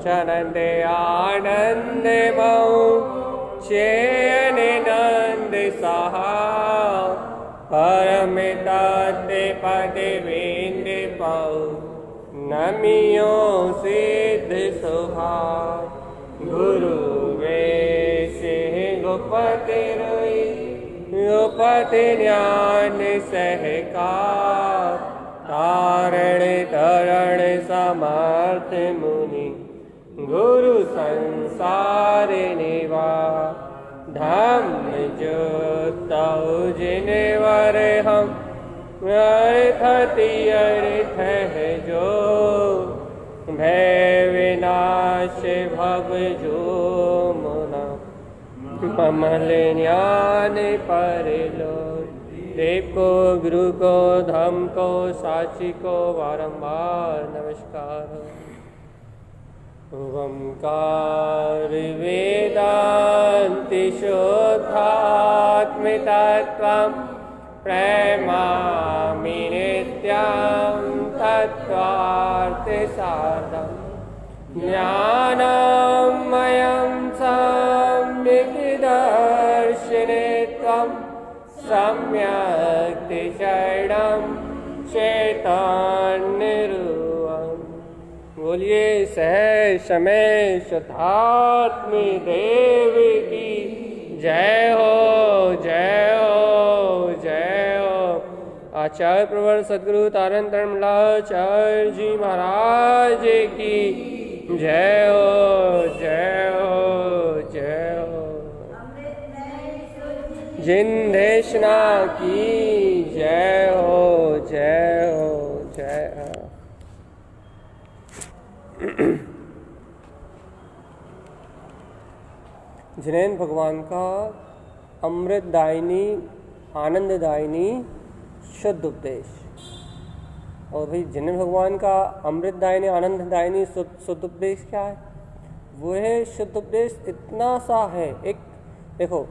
चनंद आनंद मऊ चैन नंद सहा परमिता ते पद विंद पाऊ नमियो सिद्ध सुभा गुरु वे से गोपति रोई गोपति ज्ञान सहकार तारण तरण समर्थ मुनि गुरु संसार निवा धम्म जोता जिनवर हम अर्थति अर्थ है जो भय विनाश भव जो मुना कमल ज्ञान पर लो देव को गुरु को धम को साची को बारंबार नमस्कार। ओंकार वेदांति शुद्धात्म तत्वं प्रेमामि नित्यं तत्त्वार्थ साधं ज्ञानमयं सम्यक् दर्शनित्वं सम्यक् शरणं चैतन्यरूपम्। बोलिए सह समय शुद्धात्म देव की जय हो जय हो जय हो। आचार्य प्रवर सद्गुरु तारण धर्मलाचार्य जी महाराज की जय हो जय हो जय हो। जिन देशना की जय हो जय हो जय हो। जिनेन्द्र भगवान का अमृतदायिनी आनंददायिनी शुद्ध उपदेश। और भाई जिनेन्द्र भगवान का अमृतदायिनी आनंददायिनी शुद्ध उपदेश क्या है? वो है शुद्ध उपदेश इतना सा है, एक देखो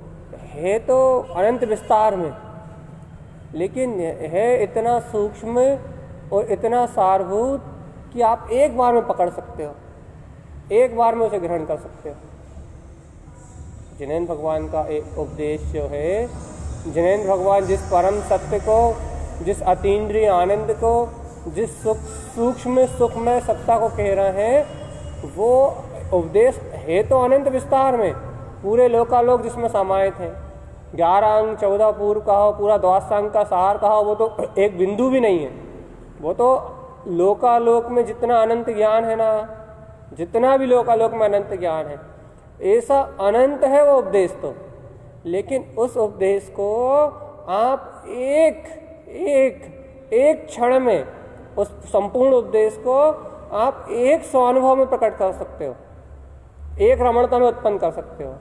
है तो अनंत विस्तार में, लेकिन है इतना सूक्ष्म और इतना सारभूत कि आप एक बार में पकड़ सकते हो, एक बार में उसे ग्रहण कर सकते हो। जिनेन्द्र भगवान का एक उपदेश जो है, जिनेन्द्र भगवान जिस परम सत्य को, जिस अतीन्द्रिय आनंद को, जिस सूक्ष्म सुखमय सत्ता को कह रहे हैं, वो उपदेश है तो अनंत विस्तार में, पूरे लोकालोक जिसमें समाहित हैं। 11 अंग 14 पूर्व कहो, पूरा द्वादशांग का सार कहो, वो तो एक बिंदु भी नहीं है। वो तो लोकालोक में जितना अनंत ज्ञान है ना, जितना भी लोकालोक में अनंत ज्ञान है, ऐसा अनंत है वो उपदेश तो। लेकिन उस उपदेश को आप एक क्षण में, उस संपूर्ण उपदेश को आप एक स्वानुभव में प्रकट कर सकते हो, एक रमणता में उत्पन्न कर सकते हो।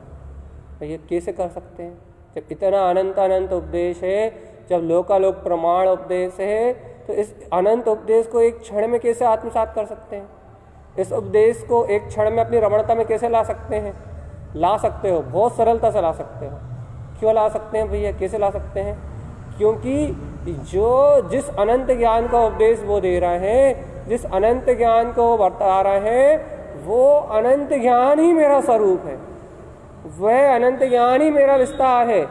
तो ये कैसे कर सकते हैं? जब इतना अनंत उपदेश है, जब लोकालोक प्रमाण उपदेश है, तो इस अनंत उपदेश को एक क्षण में कैसे आत्मसात कर सकते हैं? इस उपदेश को एक क्षण में अपनी रमणता में कैसे ला सकते हैं? ला सकते हो, बहुत सरलता से ला सकते हो। क्यों ला सकते हैं भैया, कैसे ला सकते हैं? क्योंकि जिस अनंत ज्ञान का उपदेश वो दे रहे हैं, जिस अनंत ज्ञान को वो बता रहे हैं, वो अनंत ज्ञान ही मेरा स्वरूप है, वह अनंत ज्ञान ही मेरा विस्तार है,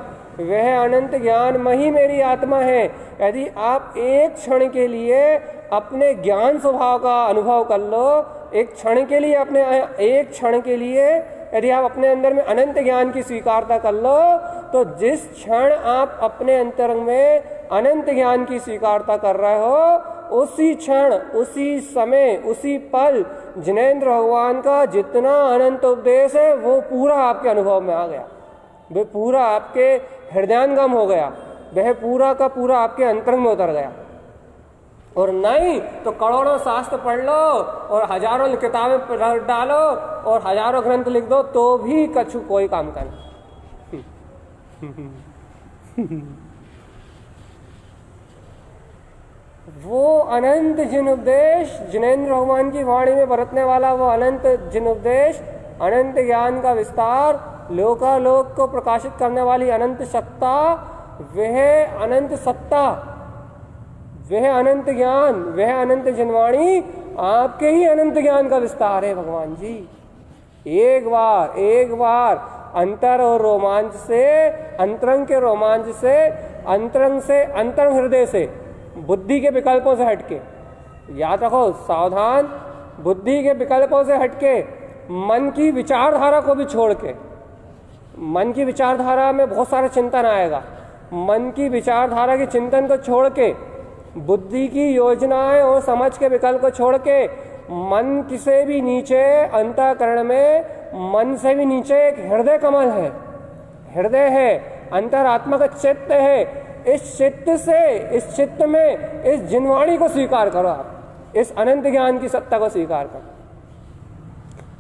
वह अनंत ज्ञान में ही मेरी आत्मा है। यदि आप एक क्षण के लिए अपने ज्ञान स्वभाव का अनुभव कर लो, एक क्षण के लिए यदि आप अपने अंदर में अनंत ज्ञान की स्वीकारता कर लो, तो जिस क्षण आप अपने अंतरंग में अनंत ज्ञान की स्वीकारता कर रहे हो, उसी क्षण, उसी समय, उसी पल जिनेन्द्र भगवान का जितना अनंत उपदेश है वो पूरा आपके अनुभव में आ गया, वह पूरा आपके हृदयांगम हो गया, वह पूरा का पूरा आपके अंतरंग में उतर गया। और नहीं तो करोड़ों शास्त्र पढ़ लो और हजारों किताबें रख डालो और हजारों ग्रंथ लिख दो, तो भी कछु कोई काम का नहीं। वो अनंत जिन उपदेश, जिनेन्द्र भगवान की वाणी में बरतने वाला वो अनंत जिन उपदेश, अनंत ज्ञान का विस्तार, लोकालोक को प्रकाशित करने वाली अनंत सत्ता, वह अनंत सत्ता वह अनंत ज्ञान, वह अनंत जिनवाणी आपके ही अनंत ज्ञान का विस्तार है भगवान जी। एक बार अंतर और रोमांच से, अंतरंग के रोमांच से, अंतरंग हृदय से, बुद्धि के विकल्पों से हटके, याद रखो सावधान, बुद्धि के विकल्पों से हटके, मन की विचारधारा को भी छोड़ के, मन की विचारधारा में बहुत सारा चिंतन आएगा, मन की विचारधारा के चिंतन को छोड़ के, बुद्धि की योजनाएं और समझ के विकल्प को छोड़ के, मन से भी नीचे, अंतःकरण में मन से भी नीचे एक हृदय कमल है, हृदय है, अंतरात्मा का चित्त है। इस चित्त से, इस चित्त में इस जिनवाणी को स्वीकार करो आप, इस अनंत ज्ञान की सत्ता को स्वीकार करो।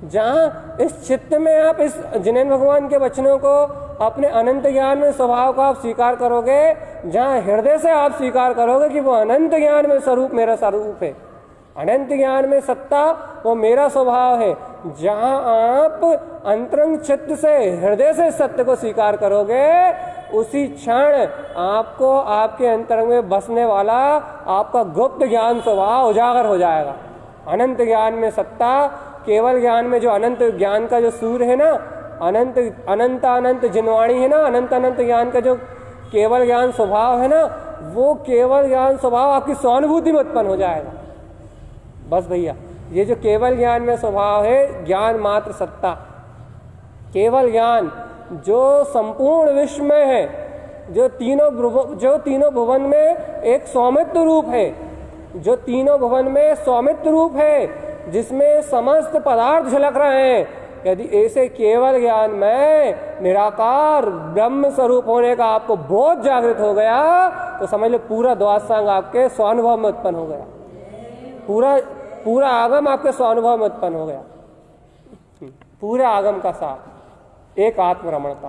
जहाँ इस चित्त में आप इस जिनेन्द्र भगवान के वचनों को, अपने अनंत ज्ञान में स्वभाव को आप स्वीकार करोगे, जहाँ हृदय से आप स्वीकार करोगे कि वो अनंत ज्ञान में स्वरूप मेरा स्वरूप है, अनंत ज्ञान में सत्ता वो मेरा स्वभाव है, जहाँ आप अंतरंग चित्त से, हृदय से सत्य को स्वीकार करोगे, उसी क्षण आपको आपके अंतरंग में बसने वाला आपका गुप्त ज्ञान स्वभाव उजागर हो जाएगा। अनंत ज्ञान में सत्ता, केवल ज्ञान में जो अनंत ज्ञान का जो सूर्य है ना, अनंत जिनवाणी है ना, अनंत ज्ञान का जो केवल ज्ञान स्वभाव है ना, वो केवल ज्ञान स्वभाव आपकी स्वानुभूति में उत्पन्न हो जाएगा। बस भैया, ये जो केवल ज्ञान में स्वभाव है, ज्ञान मात्र सत्ता, केवल ज्ञान जो संपूर्ण विश्व में है, जो तीनों भुवन में एक स्वामित्व रूप है, जो तीनों भुवन में स्वामित्व रूप है, जिसमें समस्त पदार्थ झलक रहे हैं। यदि ऐसे केवल ज्ञान में निराकार ब्रह्म स्वरूप होने का आपको बोध जागृत हो गया, तो समझ लो पूरा द्वादशांग आपके स्वानुभव में उत्पन्न हो गया, पूरा आगम आपके स्वानुभव में उत्पन्न हो गया। पूरे आगम का सार एक आत्मरमणता,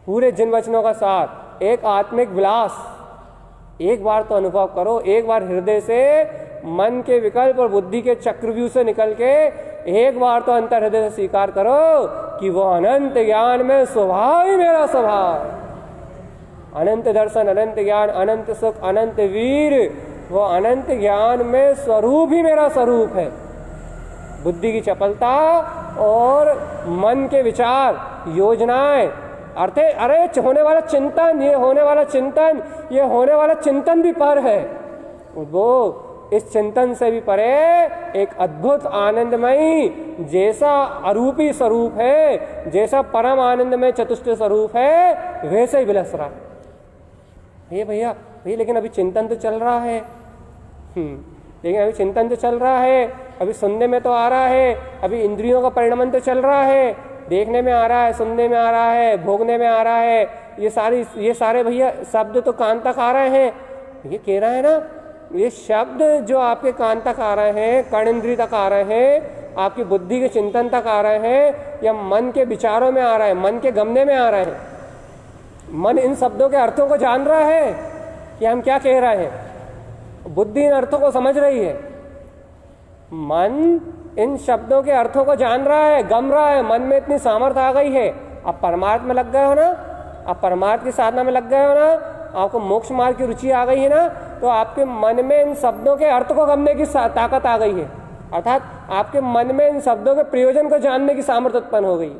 पूरे जिन वचनों का सार एक आत्मिक विलास। एक बार तो अनुभव करो, एक बार हृदय से, मन के विकल्प और बुद्धि के चक्रव्यूह से निकल के एक बार तो अंतर हृदय से स्वीकार करो कि वो अनंत ज्ञान में स्वभाव ही मेरा स्वभाव, अनंत दर्शन, अनंत ज्ञान, अनंत सुख, अनंत वीर, वो अनंत ज्ञान में स्वरूप ही मेरा स्वरूप है। बुद्धि की चपलता और मन के विचार, योजनाएं, अरे होने वाला चिंतन, ये होने वाला चिंतन भी पर है, वो इस चिंतन से भी परे एक अद्भुत आनंदमयी, जैसा अरूपी स्वरूप है, जैसा परम आनंदमय चतुष्ट स्वरूप है, वैसे ही विलस रहा है। भैया लेकिन अभी चिंतन तो चल रहा है, अभी सुनने में तो आ रहा है, अभी इंद्रियों का परिणमन तो चल रहा है, देखने में आ रहा है, सुनने में आ रहा है, भोगने में आ रहा है, ये सारे भैया शब्द तो कान तक आ रहे हैं। ये कह रहा है ना, ये शब्द जो आपके कान तक आ रहे हैं, कर्णेंद्रिय तक आ रहे हैं, आपकी बुद्धि के चिंतन तक आ रहे हैं, या मन के विचारों में आ रहे हैं, मन के गमने में आ रहे हैं, मन इन शब्दों के अर्थों को जान रहा है कि हम क्या कह रहे हैं, बुद्धि इन अर्थों को समझ रही है, मन इन शब्दों के अर्थों को जान रहा है, गम रहा है, मन में इतनी सामर्थ्य आ गई है। आप परमार्थ में लग गए हो ना, आप परमार्थ की साधना में लग गए हो ना, आपको मोक्ष मार्ग की रुचि आ गई है ना, तो आपके मन में इन शब्दों के अर्थ को गमने की ताकत आ गई है, अर्थात आपके मन में इन शब्दों के प्रयोजन को जानने की सामर्थ्य उत्पन्न हो गई,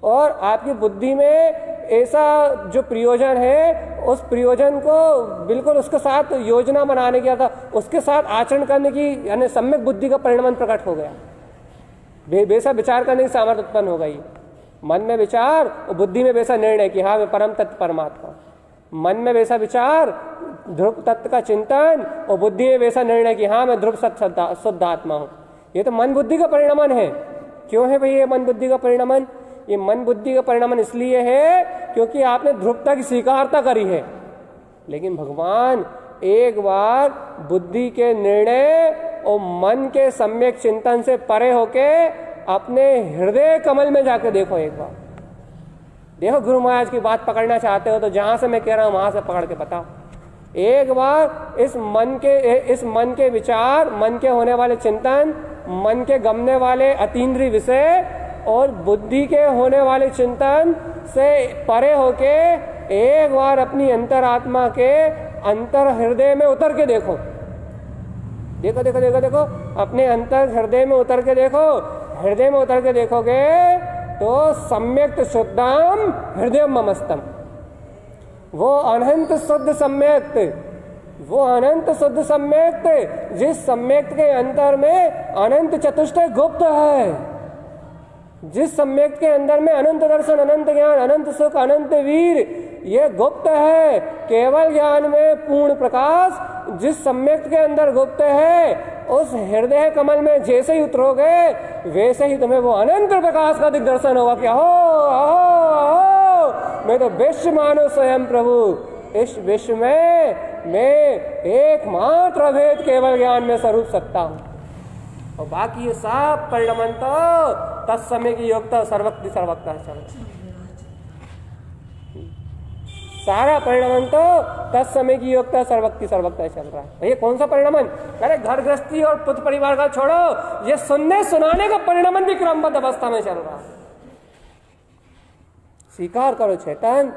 और आपकी बुद्धि में ऐसा जो प्रयोजन है, उस प्रयोजन को बिल्कुल उसके साथ योजना बनाने की, अर्थात उसके साथ आचरण करने की, यानी सम्यक बुद्धि का परिणमन प्रकट हो गया, वैसा विचार करने की सामर्थ्य उत्पन्न हो गई। मन में विचार और बुद्धि में वैसा निर्णय कि हाँ मैं परम तत्व परमात्मा, मन में वैसा विचार ध्रुव तत्व का चिंतन, और बुद्धि में वैसा निर्णय कि हाँ मैं ध्रुव सत्य शुद्ध आत्मा हूँ। ये तो मन बुद्धि का परिणमन है। क्यों है भैया मन बुद्धि का परिणमन? ये मन बुद्धि का परिणमन इसलिए है क्योंकि आपने ध्रुवता की स्वीकारता करी है। लेकिन भगवान एक बार बुद्धि के निर्णय और मन के सम्यक चिंतन से परे होके अपने हृदय कमल में जाके देखो, एक बार देखो। गुरु महाराज की बात पकड़ना चाहते हो तो जहां से मैं कह रहा हूं वहां से पकड़ के बताओ। एक बार इस मन के विचार, मन के होने वाले चिंतन, मन के गमने वाले अतीन्द्रिय विषय और बुद्धि के होने वाले चिंतन से परे होके एक बार अपनी अंतरात्मा के अंतर हृदय में उतर के देखो, देखो देखो देखो देखो, अपने अंतर हृदय में उतर के देखो। हृदय में उतर के देखोगे तो सम्यक्त शुद्धम हृदय ममस्तम, वो अनंत शुद्ध सम्यक्त, वो अनंत शुद्ध सम्यक्त, जिस सम्यक्त के अंतर में अनंत चतुष्टय गुप्त है, जिस सम्यक्त के अंदर में अनंत दर्शन, अनंत ज्ञान, अनंत सुख, अनंत वीर, ये गुप्त है। केवल ज्ञान में पूर्ण प्रकाश जिस सम्यक्त के अंदर गुप्त है, उस हृदय कमल में जैसे ही उतरोगे वैसे ही तुम्हें वो अनंत प्रकाश का दिग्दर्शन होगा कि हो मैं तो विश्व मानो स्वयं प्रभु, इस विश्व में मैं एकमात्र भेद केवल ज्ञान में स्वरूप सकता हूं, और बाकी ये सब परिणमन तो तत्समय की योग्यता सर्वक्ति सर्वक्ता चल, सारा परिणमन तो तत्समय की योग्यता सर्वक्ति सर्वक्ता चल रहा है। ये कौन सा परिणमन? अरे घर गृहस्थी और पुत्र परिवार का छोड़ो, ये सुनने सुनाने का परिणमन भी क्रमबद्ध अवस्था में चल रहा है। स्वीकार करो चेतन,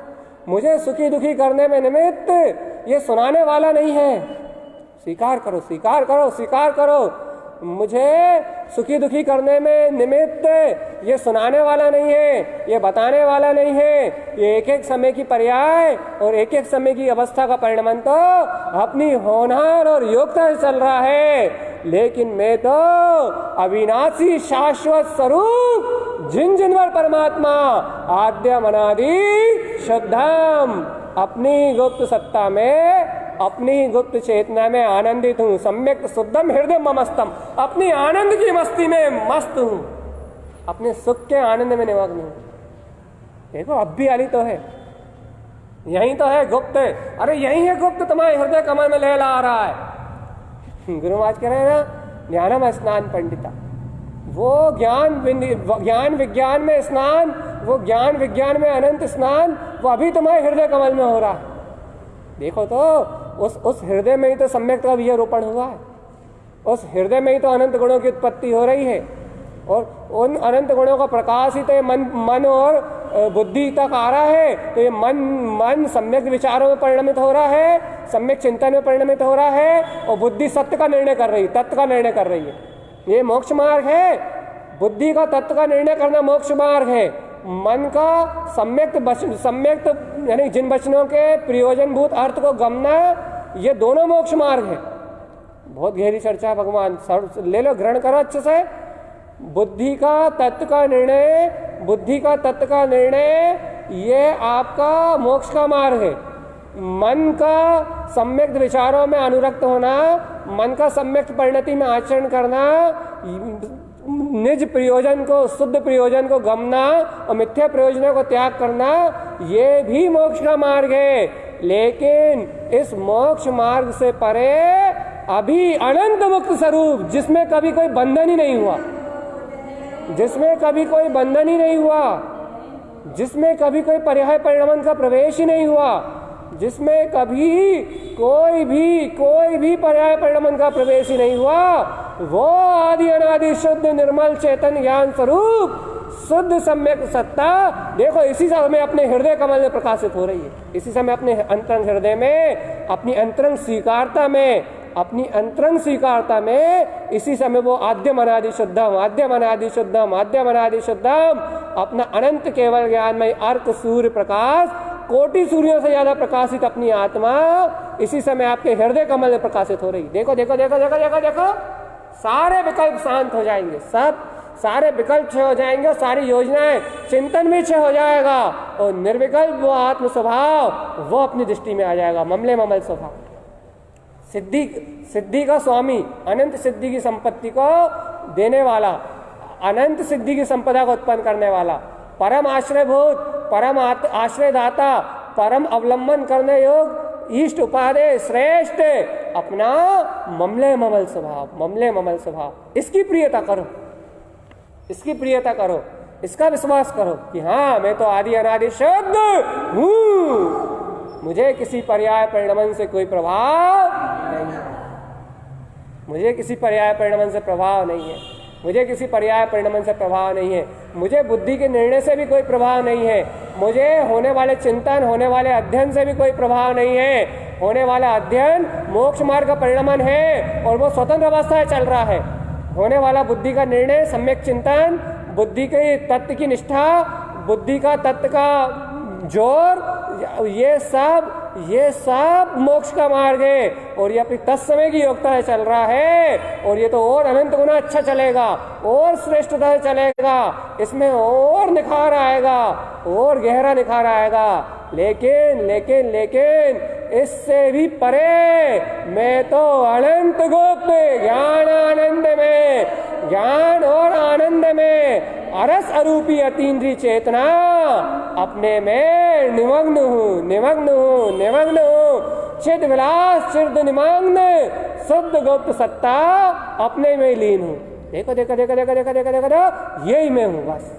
मुझे सुखी दुखी करने में निमित्त ये सुनाने वाला नहीं है। स्वीकार करो, स्वीकार करो, स्वीकार करो, मुझे सुखी दुखी करने में निमित्त ये सुनाने वाला नहीं है, ये बताने वाला नहीं है। ये एक एक समय की पर्याय और एक एक समय की अवस्था का परिणमन तो अपनी होनहार और योग्यता से चल रहा है। लेकिन मैं तो अविनाशी शाश्वत स्वरूप जिन जिनवर परमात्मा आद्यम अनादि शुद्धम, अपनी गुप्त सत्ता में, अपनी गुप्त चेतना में आनंदित हूँ। सम्यक शुद्धम हृदय ममस्तम, अपनी आनंद की मस्ती में मस्त हूँ, अपने सुख के आनंद में निमग्न हूँ। देखो अब भी आली तो है, यही तो है गुप्त। अरे यही है गुप्त, तुम्हारे हृदय कमल में लहला आ रहा है। गुरु महाराज कह रहे हैं ना, ज्ञानम स्नान पंडिता, वो ज्ञान विज्ञान में स्नान, वो ज्ञान विज्ञान में अनंत स्नान, वो अभी तुम्हारे हृदय कमल में हो रहा है। देखो तो उस हृदय में ही तो सम्यक का बीजारोपण हुआ है, उस हृदय में ही तो अनंत गुणों की उत्पत्ति हो रही है, और उन अनंत गुणों का प्रकाश ही तो मन और बुद्धि तक आ रहा है। तो ये मन सम्यक विचारों में परिणमित हो रहा है, सम्यक चिंतन में परिणमित हो रहा है, और बुद्धि सत्य का निर्णय कर रही है, तत्व का निर्णय कर रही है। ये मोक्ष मार्ग है, बुद्धि का तत्व का निर्णय करना मोक्ष मार्ग है। मन का सम्यक यानी जिन वचनों के प्रयोजनभूत अर्थ को गमना, ये दोनों मोक्ष मार्ग है। बहुत गहरी चर्चा है भगवान, ले लो, ग्रहण करो अच्छे से। बुद्धि का तत्व का निर्णय, बुद्धि का तत्व का निर्णय, ये आपका मोक्ष का मार्ग है। मन का सम्यक विचारों में अनुरक्त होना, मन का सम्यक परिणति में आचरण करना, निज प्रयोजन को, शुद्ध प्रयोजन को गमना और मिथ्या प्रयोजनों को त्याग करना, ये भी मोक्ष का मार्ग है। लेकिन इस मोक्ष मार्ग से परे अभी अनंत मुक्त स्वरूप, जिसमें कभी कोई बंधन ही नहीं हुआ, जिसमें कभी कोई बंधन ही नहीं हुआ, जिसमें कभी कोई पर्याय परिणमन का प्रवेश ही नहीं हुआ, जिसमें कभी कोई भी पर्याय परिणमन का प्रवेश ही नहीं हुआ, वो आदि अनादि शुद्ध निर्मल चेतन ज्ञान स्वरूप शुद्ध सम्यक सत्ता, देखो इसी समय अपने हृदय कमल में प्रकाशित हो रही है। इसी समय अपने अंतरंग हृदय में, अपनी अंतरंग स्वीकारता में, अपनी अंतरंग स्वीकारता में, इसी समय वो आद्यम अनादि शुद्धम, आद्यम अनादि शुद्धम, आद्यम अनादि शुद्धम, अपना अनंत केवल ज्ञान में अर्क सूर्य प्रकाश, कोटि सूर्यों से ज्यादा प्रकाशित अपनी आत्मा इसी समय आपके हृदय कमल में प्रकाशित हो रही। देखो देखो देखो देखो देखो देखो, सारे विकल्प शांत हो जाएंगे, सब सारे विकल्प क्षय हो जाएंगे, और सारी योजनाएं, चिंतन भी क्षय हो जाएगा, और निर्विकल्प वो आत्म स्वभाव वो अपनी दृष्टि में आ जाएगा, ममले ममल स्वभाव, सिद्धि का स्वामी, अनंत सिद्धि की संपत्ति को देने वाला, अनंत सिद्धि की संपदा को उत्पन्न करने वाला, परम आश्रयभूत, परम आश्रयदाता, परम अवलंबन करने योग, इष्ट उपादेय श्रेष्ठ, अपना ममले ममल स्वभाव, ममले ममल स्वभाव, इसकी प्रियता करो, इसकी प्रियता करो, इसका विश्वास करो कि हाँ मैं तो आदि अनादि शुद्ध हूँ, मुझे किसी पर्याय परिणमन से कोई प्रभाव नहीं, मुझे किसी पर्याय परिणमन से प्रभाव नहीं है, मुझे किसी पर्याय परिणमन से प्रभाव नहीं है, मुझे बुद्धि के निर्णय से भी कोई प्रभाव नहीं है, मुझे होने वाले चिंतन, होने वाले अध्ययन से भी कोई प्रभाव नहीं है। होने वाला अध्ययन मोक्ष मार्ग का परिणमन है और वो स्वतंत्र अवस्था में चल रहा है। होने वाला बुद्धि का निर्णय, सम्यक चिंतन, बुद्धि के तत्व की निष्ठा, बुद्धि का तत्व का जोर, ये सब मोक्ष का मार्ग है और ये अपनी तत्समय की योग्यता से चल रहा है और ये तो और अनंत गुना अच्छा चलेगा और श्रेष्ठता से चलेगा, इसमें और निखार आएगा और गहरा निखार आएगा। लेकिन लेकिन लेकिन इससे भी परे मैं तो अनंत गुप्त ज्ञान आनंद में, ज्ञान और आनंद में अरस अरूपी अतीन्द्रिय चेतना अपने में निमग्न हूँ, चिद विलास चिद निमग्न शुद्ध गुप्त सत्ता अपने में लीन हूँ। देखो देखो देखो देखो देखो देखो देखो देखो, यही मैं हूँ बस।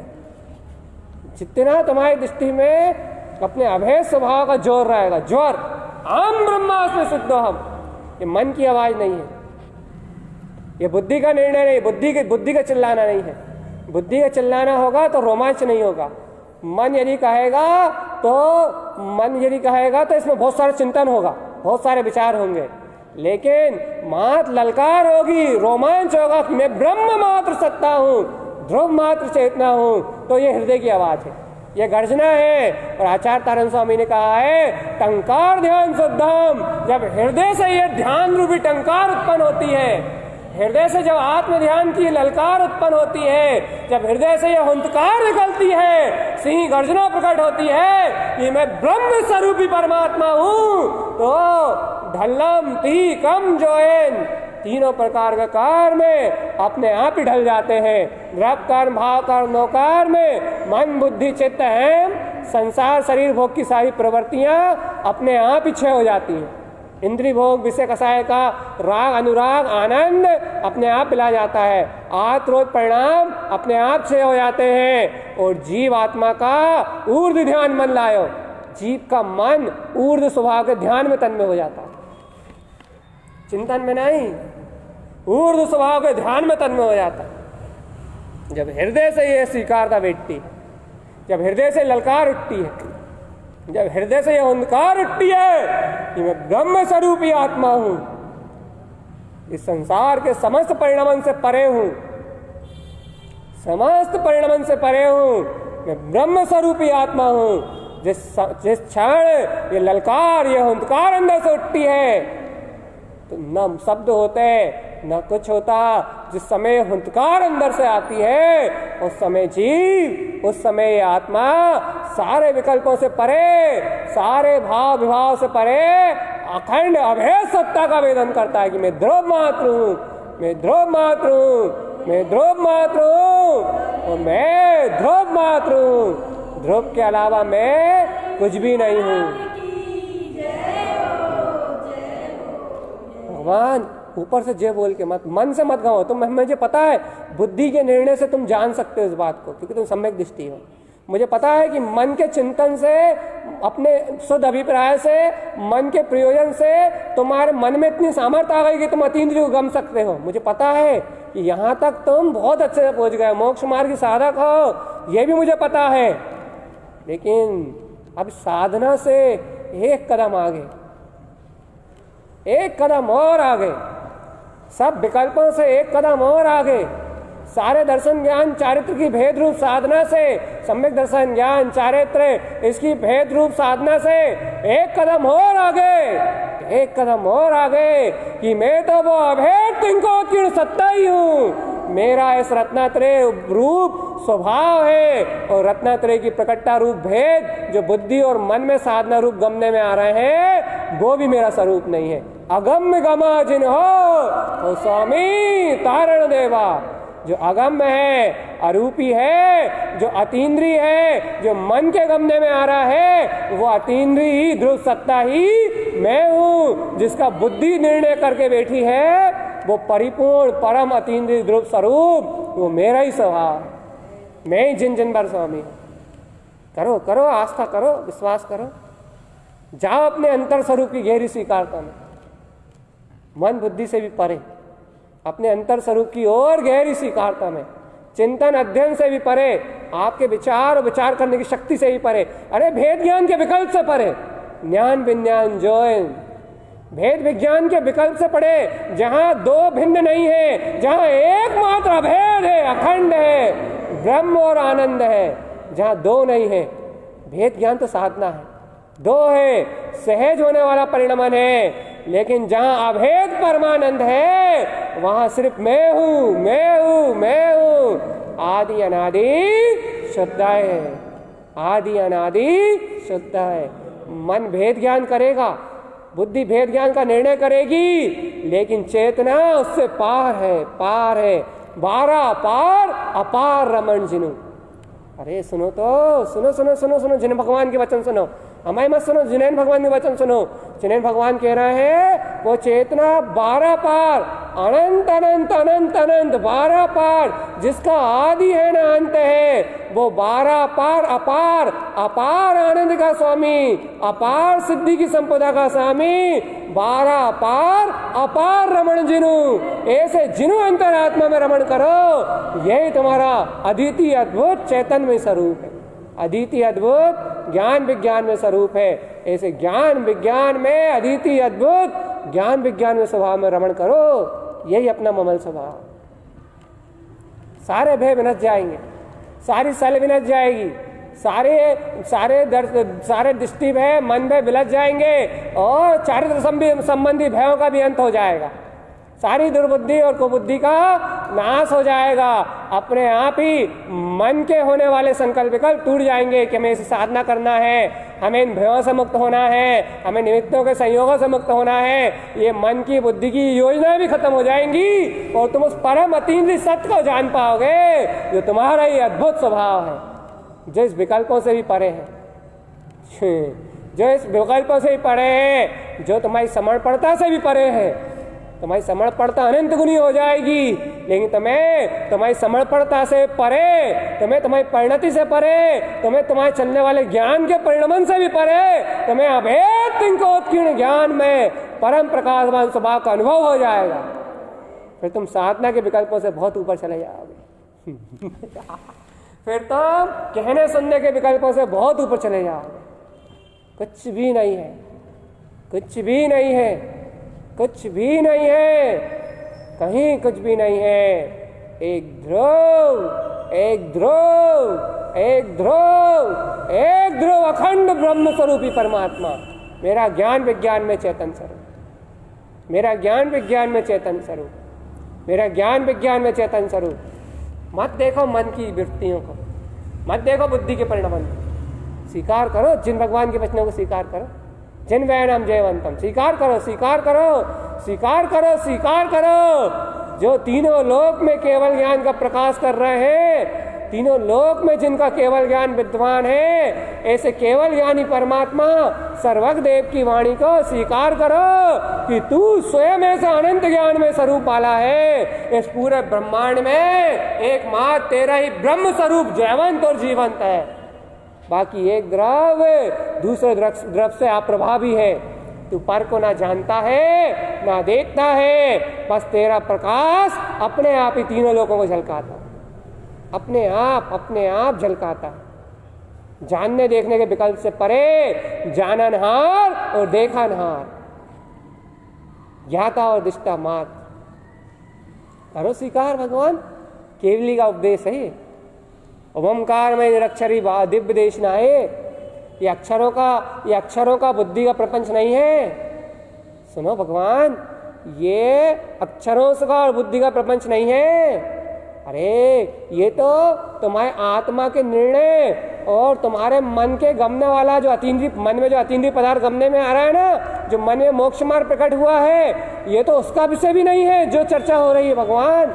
जितना तुम्हारी दृष्टि में अपने अभेद स्वभाव का जोर रहेगा, जोर हम ब्रह्मास्मि शुद्धोहम, ये मन की आवाज नहीं है, ये बुद्धि का निर्णय नहीं, बुद्धि का चिल्लाना नहीं है। बुद्धि का चिल्लाना होगा तो रोमांच नहीं होगा। मन यदि कहेगा तो इसमें बहुत सारे चिंतन होगा, बहुत सारे विचार होंगे, लेकिन मात ललकार होगी, रोमांच होगा कि मैं ब्रह्म मात्र सत्ता हूँ, ध्रुव मात्र चेतना हूँ, तो ये हृदय की आवाज है, ये गर्जना है। और आचार्य तारण स्वामी ने कहा है टंकार ध्यान शुद्धम। जब हृदय से ये ध्यान रूपी टंकार उत्पन्न होती है, हृदय से जब आत्म ध्यान की ललकार उत्पन्न होती है, जब हृदय से यह हुंकार निकलती है, सिंह गर्जना प्रकट होती है कि मैं ब्रह्म स्वरूपी परमात्मा हूँ, तो ढल्लम ती कम जोएन, तीनों प्रकार के कार्य में अपने आप ही ढल जाते हैं। द्रव कर्म भाव कर्म नौकार में मन बुद्धि चित्त है, संसार शरीर भोग की सारी प्रवृत्तियां अपने आप ही क्षय हो जाती हैं। इंद्रिय भोग विषय कसाय का राग अनुराग आनंद अपने आप मिला जाता है, आत्रोध परिणाम अपने आप क्षय हो जाते हैं और जीव आत्मा का ऊर्ध्व ध्यान मन लायो, जीव का मन ऊर्ध्व स्वभाव के ध्यान में तन्मय हो जाता है, चिंतन में नहीं, ऊर्ध्व स्वभाव के ध्यान में तन्मय हो जाता है। जब हृदय से यह स्वीकारता बैठती, जब हृदय से ललकार उठती है, जब हृदय से यह हुंकार उठती है कि मैं ब्रह्म स्वरूपी आत्मा हूं, इस संसार के समस्त परिणमन से परे हूं, समस्त परिणमन से परे हूं, मैं ब्रह्म स्वरूपी आत्मा हूं, जिस क्षण ये ललकार ये हुंकार अंदर से उठती है तो न शब्द होते न कुछ होता। जिस समय हुंकार अंदर से आती है उस समय जीव, उस समय आत्मा सारे विकल्पों से परे, सारे भाव विभाव से परे अखंड अभेद सत्ता का वेदन करता है कि मैं ध्रुव मात्र हूँ, मैं ध्रुव मात्र हूँ, मैं ध्रुव मात्र हूँ और मैं ध्रुव मात्र हूँ, ध्रुव के अलावा मैं कुछ भी नहीं हूँ। भगवान ऊपर से जय बोल के मत, मन से मत गाओ। तुम, मुझे पता है बुद्धि के निर्णय से तुम जान सकते हो इस बात को, क्योंकि तुम सम्यक दृष्टि हो। मुझे पता है कि मन के चिंतन से, अपने शुद्ध अभिप्राय से, मन के प्रयोजन से तुम्हारे मन में इतनी सामर्थ्य आ गई कि तुम अतीन्द्रिय को गम सकते हो। मुझे पता है कि यहाँ तक तुम बहुत अच्छे से पहुँच गए, मोक्ष मार्ग की साधक हो, ये भी मुझे पता है। लेकिन अब साधना से एक कदम आगे, एक कदम और आगे, सब विकल्पों से एक कदम और आगे, सारे दर्शन ज्ञान चारित्र की भेद रूप साधना से, सम्यक दर्शन ज्ञान चारित्र इसकी भेद रूप साधना से एक कदम और आगे, एक कदम और आगे कि मैं तो वो अभेद तिंकोत्कीर्ण सत्ता ही हूँ। मेरा इस रत्नात्रय रूप स्वभाव है और रत्नात्रय की प्रकटता रूप भेद जो बुद्धि और मन में साधना रूप गमने में आ रहे हैं वो भी मेरा स्वरूप नहीं है। अगम्य गमा जिन हो स्वामी तारण देवा, जो अगम्य है, अरूपी है, जो अतीन्द्रिय है, जो मन के गमने में आ रहा है, वो अतीन्द्रिय ही ध्रुव सत्ता ही मैं हूँ। जिसका बुद्धि निर्णय करके बैठी है वो परिपूर्ण परम अतीन्द्रिय ध्रुव स्वरूप, वो मेरा ही स्वभाव, मैं ही जिन भर स्वामी हूँ। करो करो, आस्था करो, विश्वास करो, जाओ अपने अंतर स्वरूप की गहरी स्वीकारता में, मन बुद्धि से भी परे, अपने अंतर स्वरूप की और गहरी स्वीकारता में, चिंतन अध्ययन से भी परे, आपके विचार और विचार करने की शक्ति से भी परे, अरे भेद ज्ञान के विकल्प से परे, ज्ञान विज्ञान जोन भेद विज्ञान के विकल्प से पढ़े, जहां दो भिन्न नहीं है, जहां एकमात्र अभेद है, अखंड है, ब्रह्म और आनंद है, जहां दो नहीं है। भेद ज्ञान तो साधना है, दो है सहज होने वाला परिणमन है, लेकिन जहां अभेद परमानंद है वहां सिर्फ मैं हूं, मैं हूं, मैं हूं। आदि अनादि शुद्ध है, आदि अनादि शुद्ध है। मन भेद ज्ञान करेगा, बुद्धि भेद ज्ञान का निर्णय करेगी, लेकिन चेतना उससे पार है, पार है। 12 पार अपार रमण जिनु। अरे सुनो तो, सुनो सुनो सुनो सुनो, जिन भगवान के वचन सुनो, हमारे मत सुनो, जिनैन भगवान के वचन सुनो। जिनैन भगवान कह रहे हैं वो चेतना 12 पार, अनंत अनंत अनंत अनंत 12 पार, जिसका आदि है ना अंत है, वो 12 पार अपार, अपार आनंद का स्वामी, अपार सिद्धि की संपदा का स्वामी, 12 पार अपार रमण जिनु। ऐसे जिनु अंतरात्मा में रमण करो, यही तुम्हारा अद्वितीय अद्भुत चैतन्य स्वरूप है, अद्वितीय अद्भुत ज्ञान विज्ञान में स्वरूप है। ऐसे ज्ञान विज्ञान में, अद्वितीय अद्भुत ज्ञान विज्ञान में स्वभाव में रमण करो, यही अपना ममल स्वभाव। सारे भय विनश जाएंगे, सारी सल विनश जाएगी, सारे दृष्टि भय मन भय विलज जाएंगे, और चारित्र संबंधी भयों का भी अंत हो जाएगा। सारी दुर्बुद्धि और कुबुद्धि का नाश हो जाएगा। अपने आप ही मन के होने वाले संकल्प विकल्प टूट जाएंगे कि हमें इसे साधना करना है, हमें इन भयों से मुक्त होना है, हमें निमित्तों के संयोगों से मुक्त होना है। ये मन की बुद्धि की योजनाएं भी खत्म हो जाएंगी, और तुम उस परम अतीन्द्रिय सत्य को जान पाओगे जो तुम्हारा ही अद्भुत स्वभाव है, जो इस विकल्पों से भी परे है, जो इस विकल्पों से भी परे है, जो तुम्हारी समर्पणता से भी परे है। तुम्हारी समर्पणता अनंत गुनी हो जाएगी, लेकिन तुम्हें तुम्हारी समर्पणता से परे, तुम्हें तुम्हारी परिणति से परे, तुम्हें तुम्हारे चलने वाले ज्ञान के परिणमन से भी परे, तुम्हें अभेद तिंकोत्कीर्ण ज्ञान में परम प्रकाशवान स्वभाव का अनुभव हो जाएगा। फिर तुम साधना के विकल्पों से बहुत ऊपर चले जाओगे। फिर तुम कहने सुनने के विकल्पों से बहुत ऊपर चले जाओगे। कुछ भी नहीं है, कुछ भी नहीं है, कुछ भी नहीं है, कहीं कुछ भी नहीं है। एक ध्रुव, एक ध्रुव, एक ध्रुव, एक ध्रुव अखंड ब्रह्म स्वरूपी परमात्मा, मेरा ज्ञान विज्ञान में चेतन स्वरूप, मेरा ज्ञान विज्ञान में चेतन स्वरूप, मेरा ज्ञान विज्ञान में चेतन स्वरूप। मत देखो मन की वृत्तियों को, मत देखो बुद्धि के परिणामों को, स्वीकार करो जिन भगवान के वचनों को, स्वीकार करो जिन वैनम जयवंतम, स्वीकार करो, स्वीकार करो, स्वीकार करो, स्वीकार करो। जो तीनों लोक में केवल ज्ञान का प्रकाश कर रहे हैं, तीनों लोक में जिनका केवल ज्ञान विद्वान है, ऐसे केवल ज्ञानी परमात्मा सर्वज्ञ देव की वाणी को स्वीकार करो कि तू स्वयं ऐसा अनंत ज्ञान में स्वरूप वाला है। इस पूरे ब्रह्मांड में एकमात्र तेरा ही ब्रह्म स्वरूप जयवंत और जीवंत है। बाकी एक द्रव दूसरे द्रव से अप्रभावी है। तू पर को ना जानता है ना देखता है, बस तेरा प्रकाश अपने आप ही तीनों लोगों को झलकाता, अपने आप झलकाता। जानने देखने के विकल्प से परे, जाननहार और देखनहार, ज्ञाता और दिष्टा मात्र। करो स्वीकार, भगवान केवली का उपदेश है। ओमकार में निरक्षरी दिव्य देशना है। ये अक्षरों का बुद्धि का प्रपंच नहीं है। सुनो भगवान, ये अक्षरों का और बुद्धि का प्रपंच नहीं है। अरे ये तो तुम्हारे आत्मा के निर्णय और तुम्हारे मन के गमने वाला जो अतीन्द्रिय, मन में जो अतीन्द्रिय पदार्थ गमने में आ रहा है ना, जो मन में मोक्ष मार्ग प्रकट हुआ है, ये तो उसका विषय भी नहीं है जो चर्चा हो रही है। भगवान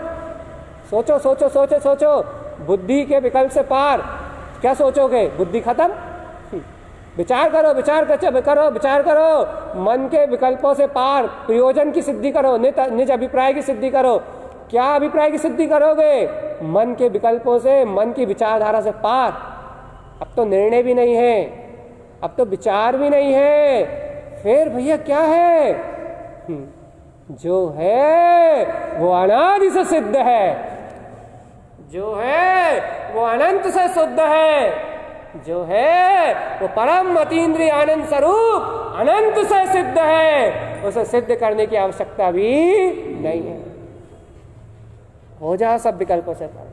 सोचो सोचो सोचो सोचो, बुद्धि के विकल्प से पार क्या सोचोगे? बुद्धि खत्म। विचार करो, विचार करो, विचार करो। मन के विकल्पों से पार प्रयोजन की सिद्धि करो, निज अभिप्राय की सिद्धि करो। क्या अभिप्राय की सिद्धि करोगे? मन के विकल्पों से, मन की विचारधारा से पार। अब तो निर्णय भी नहीं है, अब तो विचार भी नहीं है, फिर भैया क्या है? जो है वो अनादि से सिद्ध है, जो है वो अनंत से शुद्ध है, जो है वो परम अतीन्द्रिय आनंद स्वरूप अनंत से सिद्ध है। उसे सिद्ध करने की आवश्यकता भी नहीं है। हो जा सब विकल्पों से पर।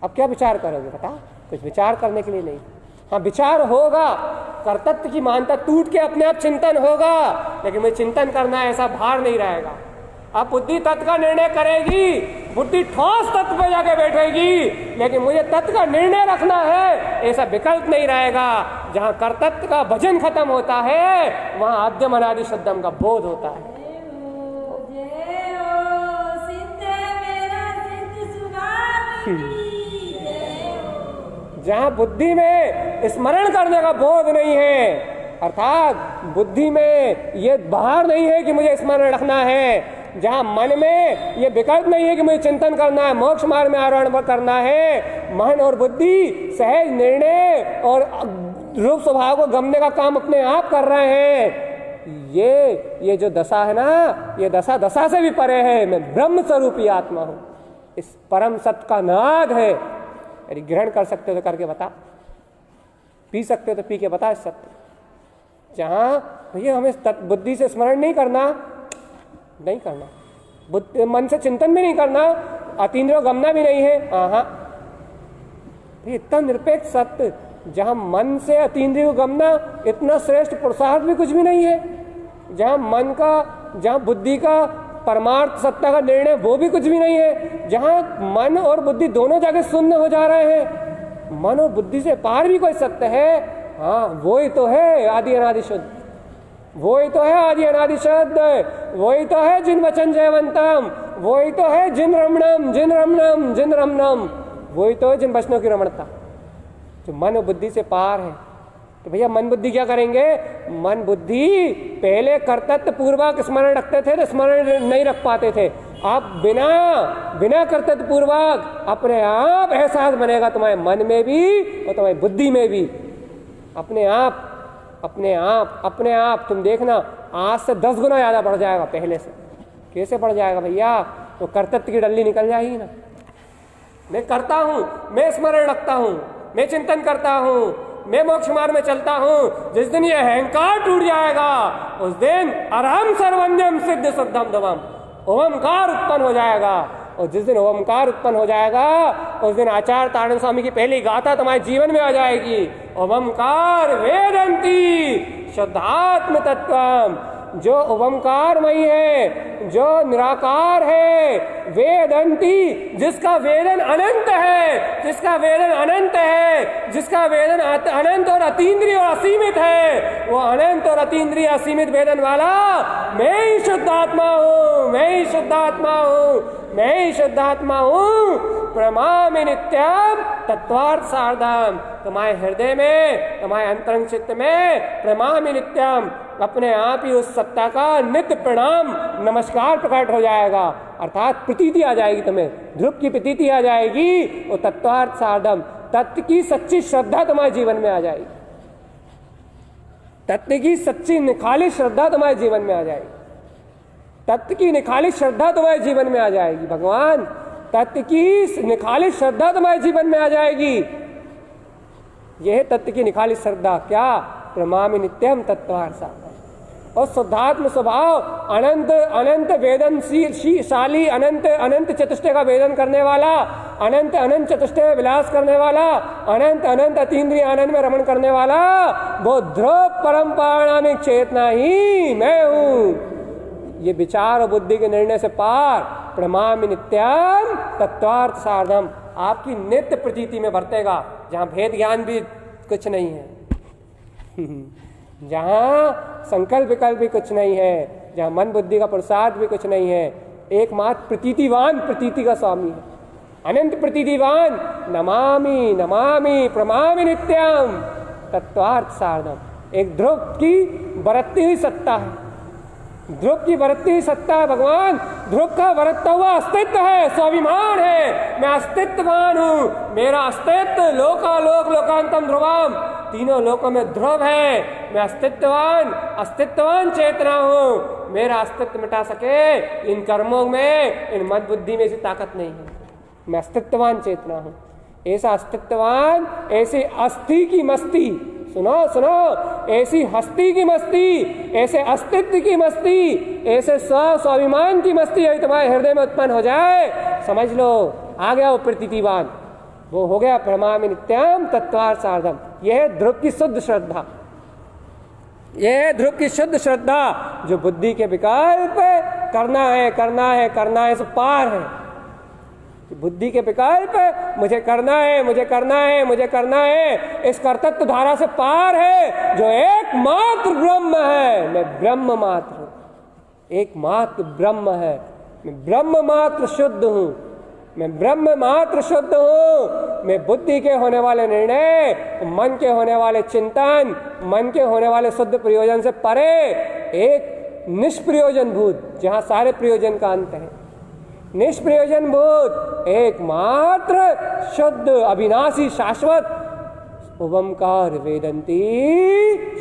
अब क्या विचार करोगे? बता, कुछ विचार करने के लिए नहीं। हाँ, विचार होगा, कर्तृत्व की मानता टूट के अपने आप चिंतन होगा, लेकिन मुझे चिंतन करना है ऐसा भार नहीं रहेगा। अब बुद्धि तत्व का निर्णय करेगी, बुद्धि ठोस तत्व पे जाके बैठेगी, लेकिन मुझे तत्व का निर्णय रखना है ऐसा विकल्प नहीं रहेगा। जहाँ कर्तृत्व का भजन खत्म होता है वहाँ आद्यम अनादि शुद्धम का बोध होता है। जहाँ बुद्धि में स्मरण करने का बोध नहीं है, अर्थात बुद्धि में ये बाहर नहीं है कि मुझे स्मरण रखना है, जहाँ मन में ये विकल्प नहीं है कि मुझे चिंतन करना है, मोक्ष मार्ग में आरोहण करना है, मन और बुद्धि सहज निर्णय और रूप स्वभाव को गमने का काम अपने आप कर रहे हैं, ये जो दशा है ना, ये दशा से भी परे है। मैं ब्रह्म स्वरूपी आत्मा हूँ, इस परम सत्य का नाद है। यदि ग्रहण कर सकते हो तो करके बता, पी सकते हो तो पी के बता इस सत्य। जहाँ भैया हमें बुद्धि से स्मरण नहीं करना, मन से चिंतन भी नहीं करना, अतीन्द्रिय गमना भी नहीं है। हाँ, इतना निरपेक्ष सत्य, जहाँ मन से अतीन्द्रिय गमना इतना श्रेष्ठ पुरुषार्थ भी कुछ भी नहीं है, जहाँ बुद्धि का परमार्थ सत्ता का निर्णय वो भी कुछ भी नहीं है, जहाँ मन और बुद्धि दोनों जाके शून्य हो जा रहे हैं, मन और बुद्धि से पार भी कोई सत्य है। हाँ, वो ही तो है आदि अनादि शुद्ध, वो ही तो है आदि अनादि शुद्ध, वो ही तो है जिन वचन जयवंतम, वो ही तो है जिन रमणम, वो ही तो है जिन वचनों की रमणता, जो मन और बुद्धि से पार है। तो भैया मन बुद्धि क्या करेंगे? मन बुद्धि पहले कर्तव्य पूर्वक स्मरण रखते थे तो स्मरण नहीं रख पाते थे। आप बिना कर्तव्य पूर्वक अपने आप एहसास बनेगा तुम्हारे मन में भी और तुम्हारी बुद्धि में भी। अपने आप तुम देखना, आज से 10 गुना ज्यादा बढ़ जाएगा पहले से। कैसे बढ़ जाएगा भैया? तो कर्तव्य की डल्ली निकल जाएगी ना। मैं करता हूं, मैं स्मरण रखता हूं, मैं चिंतन करता हूं, मैं मोक्ष मार्ग में चलता हूं। जिस दिन ये अहंकार टूट जाएगा उस दिन अरहम सर्वज्ञम सिद्ध शुद्धम धवम, ओमकार उत्पन्न हो जाएगा। और जिस दिन ओमकार उत्पन्न हो जाएगा उस दिन आचार्य तारण स्वामी की पहली गाथा तुम्हारे जीवन में आ जाएगी। ओमकार वेदंती शुद्धात्म तत्वम, जो ओमकारमयी है, जो निराकार है, वेदंती, जिसका वेदन अनंत है, जिसका वेदन अनंत और अतीन्द्रिय और असीमित है, वो अनंत और अतीन्द्रिय असीमित वेदन वाला मैं ही शुद्धात्मा हूँ, प्रणमामि नित्यम तत्वार्थ सार्धम। तुम्हारे हृदय में, तुम्हारे अंतरंग चित्त में प्रणमामि नित्यम, अपने आप ही उस सत्ता का नित्य प्रणाम नमस्कार प्रकट हो जाएगा। अर्थात प्रतीति आ जाएगी, तुम्हें ध्रुव की प्रतीति आ जाएगी। वो तत्वार्थ सार्धम, तत्व की सच्ची श्रद्धा तुम्हारे जीवन में आ जाएगी, तत्व की सच्ची निखाली श्रद्धा तुम्हारे जीवन में आ जाएगी, तत्व की निखाली श्रद्धा तुम्हारे जीवन में आ जाएगी। भगवान, तत्व की निखाली श्रद्धा तुम्हारे जीवन में आ जाएगी। यह है तत्व की निखाली श्रद्धा। क्या? प्रणमामि नित्यम तत्वार्थ। और शुद्धात्म स्वभाव, अनंत वेदनशाली, अनंत चतुष्टय का वेदन करने वाला, अनंत चतुष्टय विलास करने वाला, अनंत अतीन्द्रिय आनंद में रमण करने वाला, वो ध्रुव परम पारणामिक चेतना ही मैं हूँ। ये विचार और बुद्धि के निर्णय से पार प्रणमामि नित्यम तत्वार्थ सार्धम आपकी नित्य प्रतीति में बरतेगा, जहाँ भेद ज्ञान भी कुछ नहीं है, जहाँ संकल्प विकल्प भी कुछ नहीं है, जहाँ मन बुद्धि का प्रसाद भी कुछ नहीं है। एकमात्र प्रतीतिवान प्रतीति का स्वामी है, अनंत प्रतीतिवान। नमामि प्रणमामि नित्यम तत्वार्थ सार्धम। एक ध्रुव की बरतती हुई सत्ता है, ध्रुव की बरतती हुई सत्ता है भगवान। ध्रुव का बरतता हुआ अस्तित्व है, स्वाभिमान है, मैं अस्तित्ववान हूँ। मेरा अस्तित्व लोकालोक लोकांतम ध्रुवम, तीनों लोकों में ध्रुव है। मैं अस्तित्ववान चेतना हूँ। मेरा अस्तित्व मिटा सके इन कर्मों में, इन मद बुद्धि में ऐसी ताकत नहीं है। मैं अस्तित्ववान चेतना हूँ। ऐसा अस्तित्ववान, ऐसे अस्थि की मस्ती सुनो सुनो, ऐसी हस्ती की मस्ती, ऐसे अस्तित्व की मस्ती, ऐसे स्वाभिमान की मस्ती यदि तुम्हारे हृदय में उत्पन्न हो जाए, समझ लो आ गया वो प्रतीतिवान, वो हो गया ब्रह्मामि नित्यम तत्वार्थ सार्धम। यह है ध्रुव की शुद्ध श्रद्धा, यह है ध्रुव की शुद्ध श्रद्धा, जो बुद्धि के विकल्प करना है करना है करना है से पार है। बुद्धि के विकल्प मुझे करना है मुझे करना है मुझे करना है, इस कर्तव्य धारा से पार है, जो एकमात्र ब्रह्म है। मैं ब्रह्म मात्र हूं, एकमात्र ब्रह्म है, मैं ब्रह्म मात्र शुद्ध हूं, मैं ब्रह्म मात्र शुद्ध हूं। मैं बुद्धि के होने वाले निर्णय, मन के होने वाले चिंतन, मन के होने वाले शुद्ध प्रयोजन से परे एक निष्प्रयोजन भूत, जहां सारे प्रयोजन का अंत है, निष्प्रयोजन भूत एकमात्र शुद्ध अविनाशी शाश्वत ओंकार वेदंती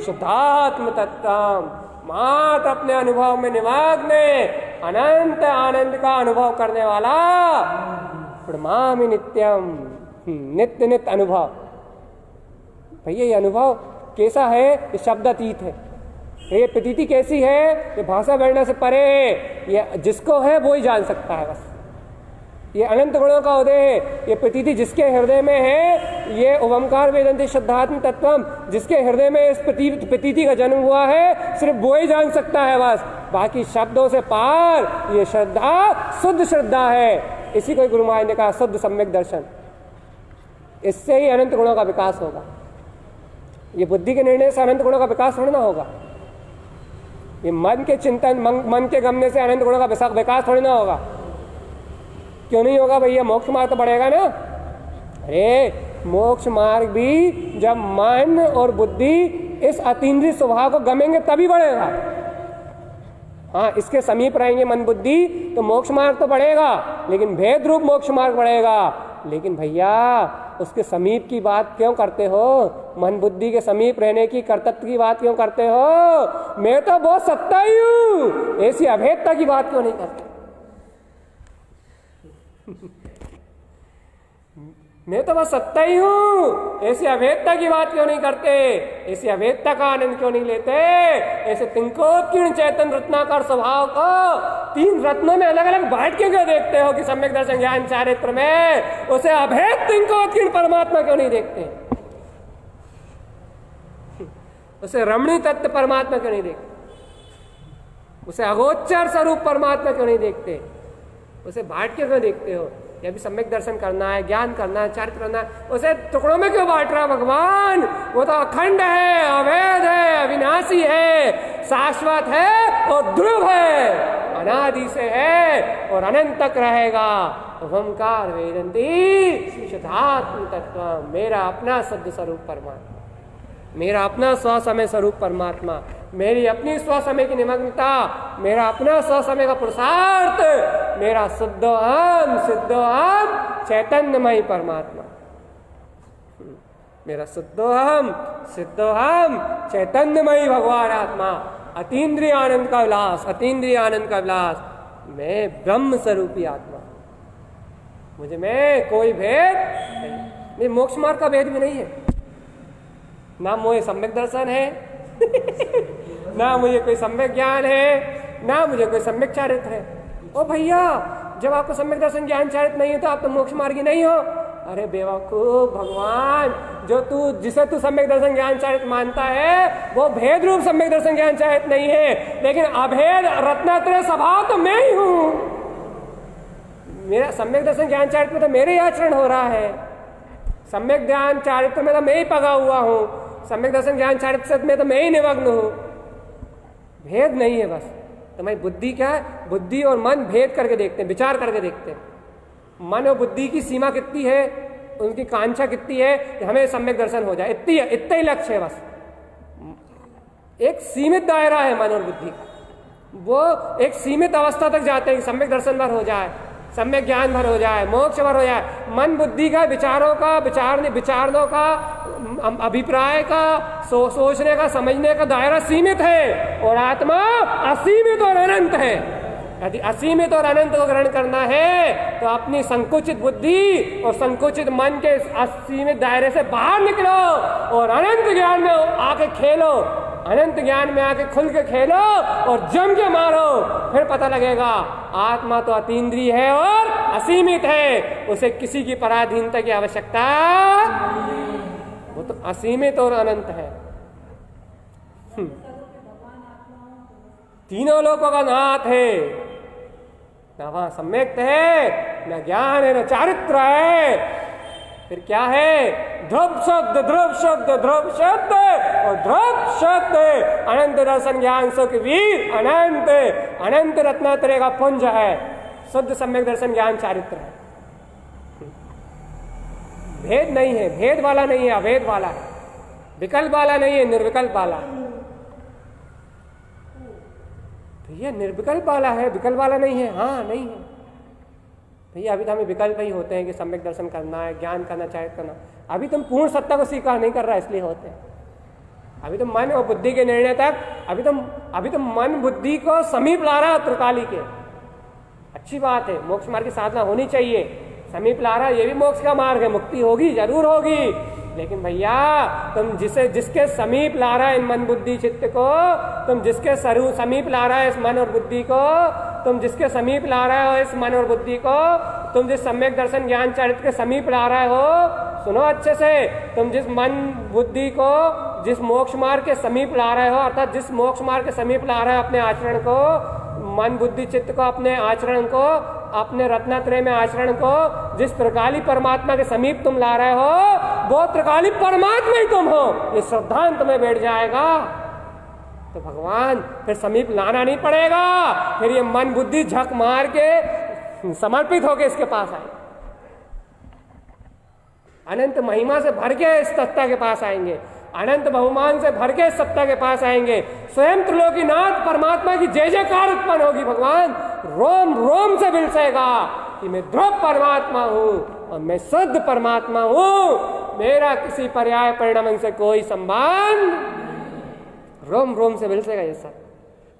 शुद्धात्म तत्वम। मात्र अपने अनुभव में निमग्न अनंत आनंद का अनुभव करने वाला प्रणमामि नित्यम, नित्य नित्य अनुभव। भैया ये अनुभव कैसा है? ये शब्द अतीत है, ये प्रतीति कैसी है? ये भाषा वर्णन से परे है, ये जिसको है वो ही जान सकता है बस। ये अनंत गुणों का उदय है, ये प्रतीति जिसके हृदय में है, ये ओंकार वेदंती शुद्धात्म तत्वम, जिसके हृदय में इस प्रतीति का जन्म हुआ है, सिर्फ वो ही जान सकता है बस। बाकी शब्दों से पार ये श्रद्धा शुद्ध श्रद्धा है। इसी को गुरु महाराज ने कहा शुद्ध सम्यक दर्शन। इससे ही अनंत गुणों का विकास होगा। ये बुद्धि के निर्णय से अनंत गुणों का विकास थोड़ी ना होगा, ये मन के चिंतन मन के गमने से अनंत गुणों का विकास थोड़ी ना होगा। क्यों नहीं होगा भैया? मोक्ष मार्ग तो बढ़ेगा ना। अरे मोक्ष मार्ग भी जब मन और बुद्धि इस अतीन्द्रिय स्वभाव को गमेंगे तभी बढ़ेगा। हाँ, इसके समीप रहेंगे मन बुद्धि तो मोक्ष मार्ग तो बढ़ेगा, लेकिन भेद रूप मोक्ष मार्ग बढ़ेगा। लेकिन भैया उसके समीप की बात क्यों करते हो? मन बुद्धि के समीप रहने की कर्तव्य की बात क्यों करते हो? मैं तो बहुत सत्ता ही हूं, ऐसी अभेदता की बात क्यों नहीं करते? मैं तो बस सत्ता ही हूं, ऐसी अभेदता की बात क्यों नहीं करते? ऐसी अभेदता का आनंद क्यों नहीं लेते? ऐसे तिंकोत्कीर्ण चैतन्य रत्नाकर स्वभाव को तीन रत्नों में अलग अलग बांट के क्यों देखते हो कि सम्यक दर्शन ज्ञान चारित्र में उसे अभेद तिंकोत्कीर्ण परमात्मा क्यों नहीं देखते? उसे रमणीय तत्व परमात्मा क्यों नहीं देखते? उसे अगोचर स्वरूप परमात्मा क्यों नहीं देखते? उसे बांट के क्यों देखते हो? यह भी सम्यक दर्शन करना है, ज्ञान करना है, चारित्र करना है, उसे टुकड़ों में क्यों बांट रहा है भगवान? वो तो अखंड है, अभेद है, अविनाशी है, शाश्वत है और ध्रुव है, अनादि से है और अनंत तक रहेगा। ओंकार वेदंती शुद्धात्म तत्व, मेरा अपना शुद्ध स्वरूप परमात्मा, मेरा अपना स्वसमय स्वरूप परमात्मा, मेरी अपनी स्वसमय की निमग्नता, मेरा अपना स्वसमय का पुरुषार्थ, मेरा शुद्धोहम सिद्धोहम चैतन्यमय परमात्मा, मेरा शुद्धोहम सिद्धोहम चैतन्यमय भगवान आत्मा, अतीन्द्रिय आनंद का विलास, अतीन्द्रिय आनंद का विलास, मैं ब्रह्म स्वरूपी आत्मा, मुझे में कोई भेद नहीं, मोक्ष मार्ग का भेद भी नहीं है, ना मुझे सम्यक दर्शन है ना मुझे कोई सम्यक ज्ञान है, ना मुझे कोई सम्यक चारित्र है। ओ भैया, जब आपको सम्यक दर्शन ज्ञान चारित्र नहीं है तो आप तो मोक्ष मार्गी नहीं हो। अरे बेवकूफ भगवान, जो जिसे तू सम्यक दर्शन ज्ञान चारित्र मानता है वो भेद रूप सम्यक दर्शन ज्ञान चारित्र नहीं है, लेकिन अभेद रत्नात्रय स्वभाव तो मैं ही हूं। मेरा सम्यक दर्शन ज्ञान चारित्र में तो मेरे ही आचरण हो रहा है, सम्यक ज्ञान चारित्र में तो मैं ही पगा हुआ हूं, सम्यक दर्शन ज्ञान चारित्र में तो मैं ही निमग्न हूं। भेद नहीं है बस। तुम्हारी बुद्धि क्या है? बुद्धि और मन भेद करके देखते हैं, विचार करके देखते हैं। मन और बुद्धि की सीमा कितनी है, उनकी कांक्षा कितनी है कि हमें सम्यक दर्शन हो जाए, इतना ही लक्ष्य है बस। एक सीमित दायरा है मन और बुद्धि का, वो एक सीमित अवस्था तक जाते हैं कि सम्यक दर्शन भर हो जाए, सम्यक ज्ञान भर हो जाए, मोक्ष भर हो जाए। मन बुद्धि का विचारों का विचारों का अभिप्राय का सोचने का समझने का दायरा सीमित है और आत्मा असीमित और अनंत है। यदि असीमित और अनंत को ग्रहण करना है तो अपनी संकुचित बुद्धि और संकुचित मन के असीमित दायरे से बाहर निकलो और अनंत ज्ञान में आके खेलो, अनंत ज्ञान में आके खुल के खेलो और जम के मारो। फिर पता लगेगा आत्मा तो अतीन्द्रिय है और असीमित है, उसे किसी की पराधीनता की आवश्यकता, वो तो असीमित और अनंत है। तीनों लोगों का नाथ है, न वहां सम्यक्त है, न ज्ञान है, न चारित्र है। फिर क्या है? ध्रुव शब्द, ध्रुव शब्द, ध्रुव शब्द और ध्रुव शब्द, अनंत दर्शन ज्ञान सुख वीर, अनंत अनंत रत्नात्रय का पुंज है, शुद्ध सम्यक दर्शन ज्ञान चारित्र है। भेद नहीं है, भेद वाला नहीं है, अभेद वाला है, विकल्प वाला नहीं है, निर्विकल्प वाला है। भैया निर्विकल्प वाला है, विकल्प वाला नहीं है। हाँ नहीं है भैया, अभी तो हमें विकल्प ही होते हैं कि सम्यक दर्शन करना है, ज्ञान करना, चाहे करना। अभी तुम पूर्ण सत्ता को स्वीकार नहीं कर रहा, इसलिए होते हैं। अभी तो मन और बुद्धि के निर्णय तक, अभी तो मन बुद्धि को समीप ला रहा है त्रिकाली के। अच्छी बात है, मोक्ष मार्ग की साधना होनी चाहिए, समीप ला रहा है, ये भी मोक्ष का मार्ग है, मुक्ति होगी, जरूर होगी। लेकिन भैया तुम जिसके समीप ला रहा है इन मन बुद्धि चित्त को, तुम जिसके समीप ला रहा है इस मन और बुद्धि को, तुम जिसके समीप ला रहे हो इस मन और बुद्धि को, तुम जिस सम्यक दर्शन ज्ञान चरित्र के समीप ला रहे हो, सुनो अच्छे से, तुम जिस मन बुद्धि को जिस मोक्ष मार्ग के समीप ला रहे हो, अर्थात जिस मोक्ष मार्ग के समीप ला रहे हो अपने आचरण को, मन बुद्धि चित्त को, अपने आचरण को, अपने रत्नात्रय में आचरण को, जिस त्रिकाली परमात्मा के समीप तुम ला रहे हो, वो त्रिकाली परमात्मा ही तुम हो। ये श्रद्धांत में बैठ जाएगा तो भगवान फिर समीप लाना नहीं पड़ेगा। फिर ये मन बुद्धि झक मार के समर्पित होके इसके पास आए, अनंत महिमा से भर के इस सत्ता के पास आएंगे, अनंत बहुमान से भर के इस सत्ता के पास आएंगे। स्वयं त्रिलोकीनाथ परमात्मा की जय जयकार उत्पन्न होगी। भगवान रोम रोम से बिलसेगा कि मैं ध्रुव परमात्मा हूं और मैं शुद्ध परमात्मा हूं, मेरा किसी पर्याय परिणाम से कोई संबंध। रोम रोम से बिलसेगा ये सब।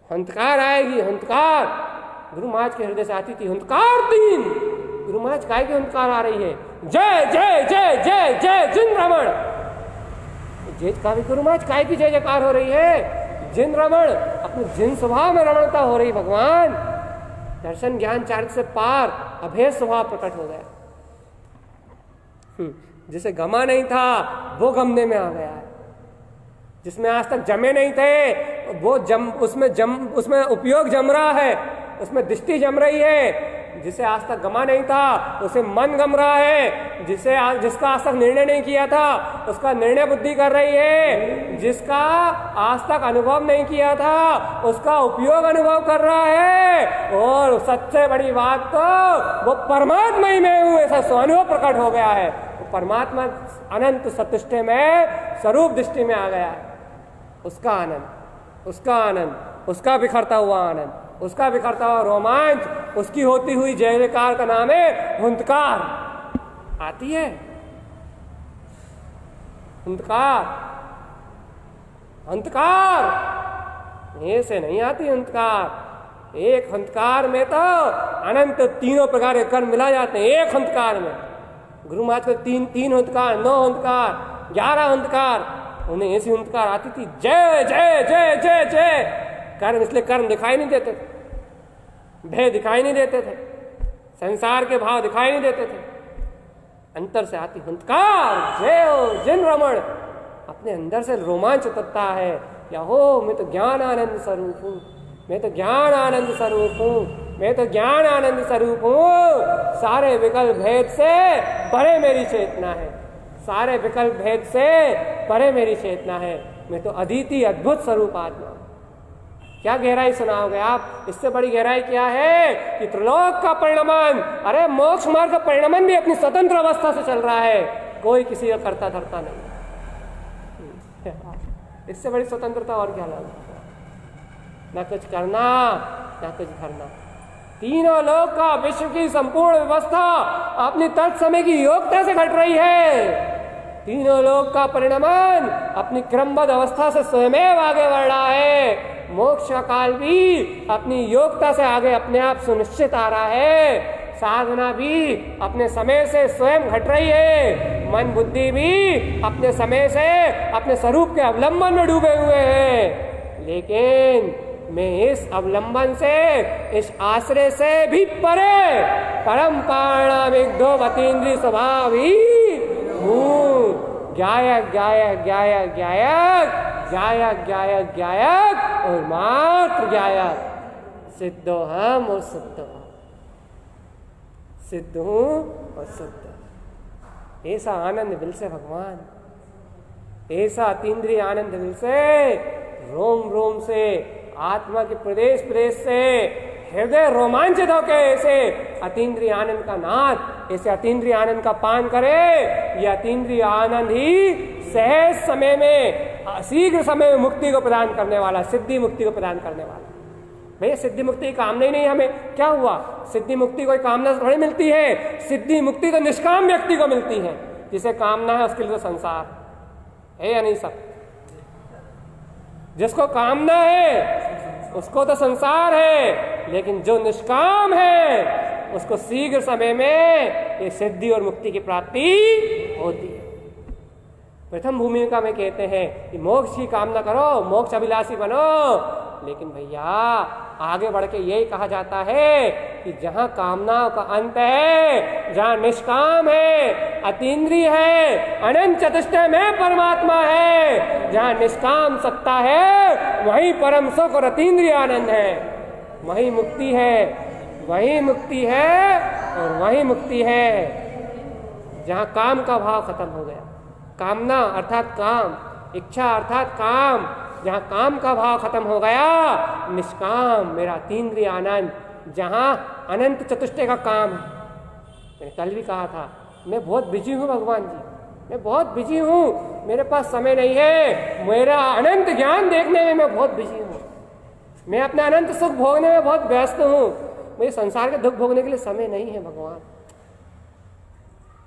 हंतकार आएगी, हंतकार गुरु महाराज के हृदय से आती थी हंतकार तीन। गुरु महाराज काय की हंतकार आ रही है? जय जय जय जय जय जिन रमण। जय का भी गुरु महाराज काय की जय जयकार हो रही है? जिन रमण, अपने जिन स्वभाव में रमणता हो रही। भगवान दर्शन ज्ञान चारित्र से पार अभेद स्वभाव प्रकट हो गया। जिसे गमा नहीं था वो गमने में आ गया है, जिसमें आज तक जमे नहीं थे वो उसमें उपयोग जम रहा है, उसमें दृष्टि जम रही है। जिसे आज तक गमा नहीं था उसे मन गम रहा है, जिसका आज तक निर्णय नहीं किया था उसका निर्णय बुद्धि कर रही है, जिसका आज तक अनुभव नहीं किया था उसका उपयोग अनुभव कर रहा है। और सबसे बड़ी बात तो वो परमात्मा ही में हूं ऐसा स्वानुभव प्रकट हो गया है। वो परमात्मा अनंत सतुष्टय में स्वरूप दृष्टि में आ गया है। उसका आनंद, उसका आनंद, उसका बिखरता हुआ आनंद, उसका बिखरता हुआ रोमांच, उसकी होती हुई जय जयकार का नाम है हुंकार। आती है हुंकार, हंतकार ऐसे नहीं आती हंतकार। एक हंतकार में तो अनंत तीनों प्रकार के कर्म मिला जाते हैं एक हंतकार में। गुरु महाराज को तीन हंतकार, 9 हंतकार, 11 हंतकार, उन्हें ऐसी हंतकार आती थी जय जय जय जय जय। कर्म इसलिए कर्म दिखाई नहीं देते थे, भय दिखाई नहीं देते थे, संसार के भाव दिखाई नहीं देते थे। अंतर से आती हंतकार जय हो जिन रमण। अपने अंदर से रोमांच उतरता है, या हो मैं तो ज्ञान आनंद स्वरूप हूँ, मैं तो ज्ञान आनंद स्वरूप हूँ, मैं तो ज्ञान आनंद स्वरूप हूँ। सारे विकल्प भेद से परे मेरी चेतना है, सारे विकल्प भेद से परे मेरी चेतना है। मैं तो अद्वितीय अद्भुत स्वरूप आत्मा। क्या गहराई सुनाओगे आप? इससे बड़ी गहराई क्या है कि त्रिलोक का परिणमन, अरे मोक्ष मार्ग का परिणमन भी अपनी स्वतंत्र अवस्था से चल रहा है, कोई किसी का करता धरता नहीं। इससे बड़ी स्वतंत्रता और क्या लाना? ना कुछ करना ना कुछ करना। तीनों लोक का विश्व की संपूर्ण व्यवस्था अपनी तत्समय की योग्यता से घट रही है। तीनों लोक का परिणमन अपनी क्रमबद्ध अवस्था से स्वयं आगे बढ़ रहा है। मोक्ष का काल भी अपनी योग्यता से आगे अपने आप सुनिश्चित आ रहा है। साधना भी अपने समय से स्वयं घट रही है। मन बुद्धि भी अपने समय से अपने स्वरूप के अवलंबन में डूबे हुए हैं। लेकिन मैं इस अवलंबन से, इस आश्रय से भी परे परम पारणाविग्धो अतीन्द्रिय स्वभाव ही हूँ। ज्ञायक ज्ञायक ज्ञायक ज्ञायक ज्ञायक ज्ञायक ज्ञायक और मात्र ज्ञायक। सिद्धो हम और सिद्ध हम, सिद्ध हूँ और सिद्ध। ऐसा आनंद दिल से भगवान, ऐसा अतीन्द्रिय आनंद दिल से, रोम रोम से, आत्मा के प्रदेश प्रदेश से हृदय रोमांचित होकर ऐसे अतीन्द्रिय आनंद का नाद, ऐसे अतीन्द्रिय आनंद का पान करे। यह अतीन्द्रिय आनंद ही सहज समय में, शीघ्र समय में मुक्ति को प्रदान करने वाला, सिद्धि मुक्ति को प्रदान करने वाला। भैया सिद्धि मुक्ति की कामना ही नहीं हमें, क्या हुआ? सिद्धि मुक्ति कोई कामना से थोड़ी मिलती है। सिद्धि मुक्ति तो निष्काम व्यक्ति को मिलती है। जिसे कामना है उसके लिए तो संसार है या नहीं? सब जिसको कामना है उसको तो संसार है, लेकिन जो निष्काम है उसको शीघ्र समय में ये सिद्धि और मुक्ति की प्राप्ति होती है। प्रथम भूमिका में कहते हैं कि मोक्ष की कामना करो, मोक्ष अभिलाषी बनो। लेकिन भैया आगे बढ़ के यही कहा जाता है कि जहां कामनाओं का अंत है, जहां निष्काम है, अतीन्द्रिय है, अनंत चतुष्टय में परमात्मा है, जहां निष्काम सत्ता है, वहीं परम सुख और अतीन्द्रिय आनंद है, वहीं मुक्ति है, वहीं मुक्ति है और वहीं मुक्ति है। जहां काम का भाव खत्म हो गया, कामना अर्थात काम, इच्छा अर्थात काम, जहाँ काम का भाव खत्म हो गया, निष्काम मेरा अतीन्द्रिय आनंद, जहाँ अनंत चतुष्टय का काम है। मैंने कल भी कहा था मैं बहुत बिजी हूँ भगवान जी, मैं बहुत बिजी हूँ, मेरे पास समय नहीं है, मेरा अनंत ज्ञान देखने में मैं बहुत बिजी हूँ, मैं अपने अनंत सुख भोगने में बहुत व्यस्त हूँ, मुझे संसार के दुख भोगने के लिए समय नहीं है भगवान,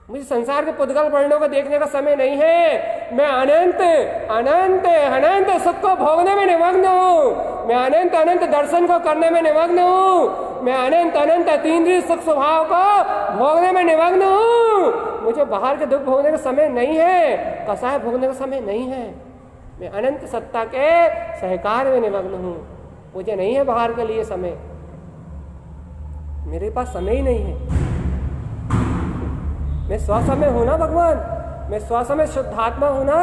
मुझे संसार के पुद्गल वर्णों को देखने का समय नहीं है। मैं अनंत अनंत अनंत सुख को भोगने में निमग्न हूँ, मैं अनंत अनंत दर्शन को करने में निमग्न हूँ, मैं अनंत अनंत अतीन्द्रिय सुख स्वभाव को भोगने में निमग्न हूँ। मुझे बाहर के दुख भोगने का समय नहीं है, कसाय भोगने का समय नहीं है। मैं अनंत सत्ता के सहकार में निमग्न हूँ, मुझे नहीं है बाहर के लिए समय, मेरे पास समय ही नहीं है। मैं स्वसमय में हूं ना भगवान, मैं स्वसमय में शुद्धात्मा हूं ना,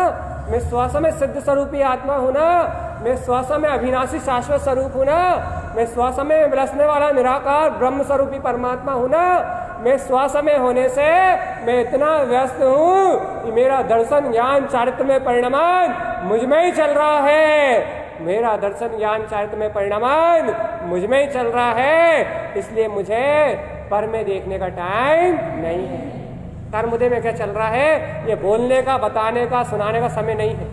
मैं स्वसमय में सिद्ध स्वरूपी आत्मा हूं ना, मैं स्वसमय में अविनाशी शाश्वत स्वरूप हूं ना, मैं स्वसमय में विलसने वाला निराकार ब्रह्म स्वरूपी परमात्मा हूं ना। मैं स्वसमय होने से मैं इतना व्यस्त हूं कि मेरा दर्शन ज्ञान चारित्र में परिणमन मुझ में ही चल रहा है, मेरा दर्शन ज्ञान चारित्र में परिणमन मुझ में ही चल रहा है। इसलिए मुझे पर में देखने का टाइम नहीं है। मुद्दे में क्या चल रहा है, ये बोलने का, बताने का, सुनाने का समय नहीं है।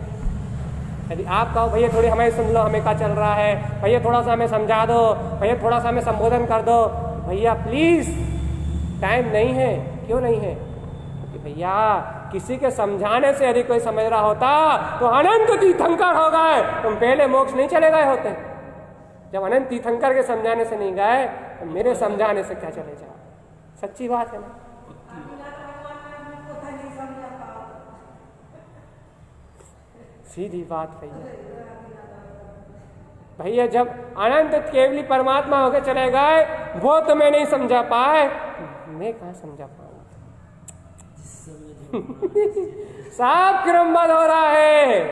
यदि आप कहो भैया थोड़ी हमें सुन लो, हमें क्या चल रहा है, भैया थोड़ा सा हमें समझा दो, भैया थोड़ा सा हमें संबोधन कर दो, भैया प्लीज टाइम नहीं है। क्यों नहीं है? क्योंकि भैया किसी के समझाने से यदि कोई समझ रहा होता तो अनंत तीर्थंकर हो गए, तुम पहले मोक्ष नहीं चले गए होते। जब अनंत तीर्थंकर के समझाने से नहीं गए तो मेरे समझाने से क्या चले जाओ? सच्ची बात है ना। सीधी बात भैया जब अनंत केवली परमात्मा होकर चले गए वो तुम्हें नहीं समझा पाए, मैं कहाँ समझा पाऊंगा? सब क्रमबद्ध हो रहा है,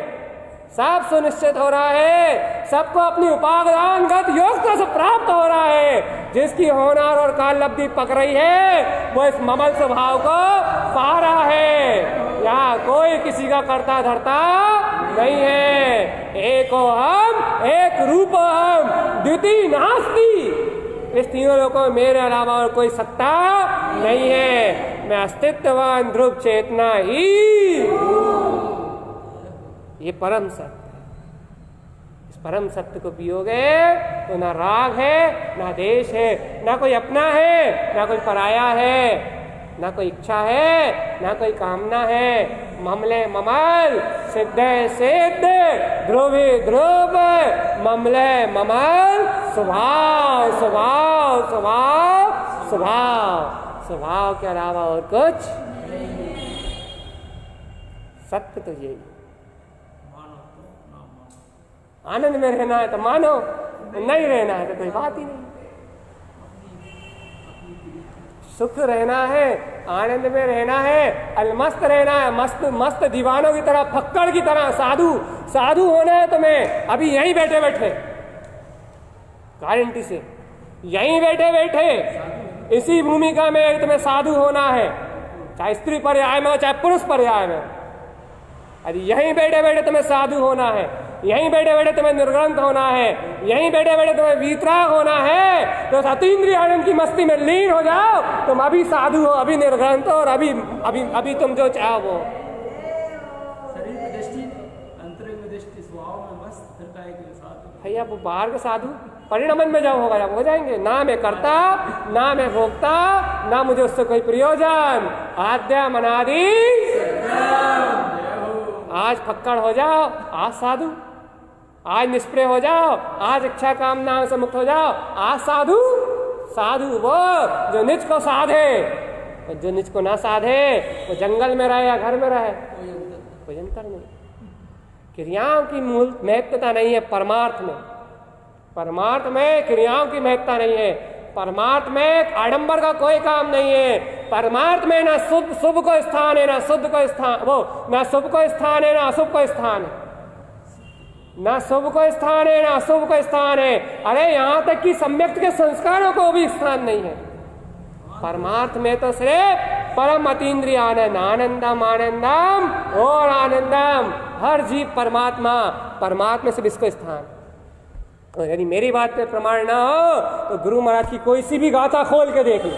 सब सुनिश्चित हो रहा है, सबको अपनी उपादानगत योग्यता से प्राप्त हो रहा है। जिसकी होनार और काल लब्धि पक रही है वो इस ममल स्वभाव को पा रहा है। यहाँ कोई किसी का करता धरता नहीं है। एको हम एक रूप हम द्वितीय नास्ति। इस तीनों लोगों में मेरे अलावा और कोई सत्ता नहीं है। मैं अस्तित्ववान ध्रुव चेतना ही, ये परम सत्य है। इस परम सत्य को पियोगे तो ना राग है, ना देश है, ना कोई अपना है, ना कोई पराया है। ना कोई इच्छा है, ना कोई कामना है। ममले ममल सिद्धे सिद्ध ध्रुवे ध्रुव ममले ममल स्वभाव स्वभाव स्वभाव स्वभाव स्वभाव के अलावा और कुछ सत्य तो यही। आनंद में रहना है तो मानो, नहीं रहना है तो कोई बात ही नहीं। सुख रहना है, आनंद में रहना है, अलमस्त रहना है, मस्त मस्त दीवानों की तरह, फक्कड़ की तरह, साधु साधु होना है तुम्हें अभी यहीं बैठे बैठे, गारंटी से यहीं बैठे बैठे इसी भूमिका में तुम्हें साधु होना है, चाहे स्त्री पर्याय में हो चाहे पुरुष पर्याय में। अरे यहीं बैठे बैठे तुम्हें साधु होना है, यहीं बैठे बैठे तुम्हें निर्ग्रंथ होना है, यहीं बैठे बैठे तुम्हें वीतराग होना है। तो अतीन्द्रिय आनंद की मस्ती में लीन हो जाओ, तुम अभी साधु हो, अभी निर्ग्रंथ हो, और अभी अभी अभी तुम जो चाहो वो। शरीर में दृष्टि, अंतरिक में दृष्टि, स्वभाव में मस्त, फिर काहे के लिए साधु। भैया वो बाहर के साधु परिणमन में जाओ होगा, जब हो जाएंगे ना मैं करता ना मैं भोगता ना मुझे उससे कोई प्रयोजन। आद्या मनादि आज फक्कड़ हो जाओ, आज साधु, आज निष्प्रिय हो जाओ, आज इच्छा कामना से मुक्त हो जाओ, आज साधु। साधु वो जो निज को साधे, और जो निज को ना साधे वो जंगल में रहे या घर में रहे, कोई अंतर नहीं। क्रियाओं की मूल महत्वता नहीं है परमार्थ में, परमार्थ में क्रियाओं की महत्ता नहीं है, परमार्थ में आडंबर का कोई काम नहीं है। परमार्थ में ना शुभ शुभ को स्थान है, ना शुद्ध को स्थान, वो ना शुभ को स्थान है ना अशुभ को स्थान है, ना शुभ को स्थान है ना अशुभ को स्थान है। अरे यहाँ तक कि सम्यक्त के संस्कारों को भी स्थान नहीं है। परमार्थ में तो सिर्फ परम अतीन्द्रिय आनंद, आनंदम आनंदम और आनंदम, हर जीव परमात्मा, परमात्मा से इसको स्थान। तो यदि मेरी बात पे प्रमाण ना हो तो गुरु महाराज की कोई सी भी गाथा खोल के देख लो,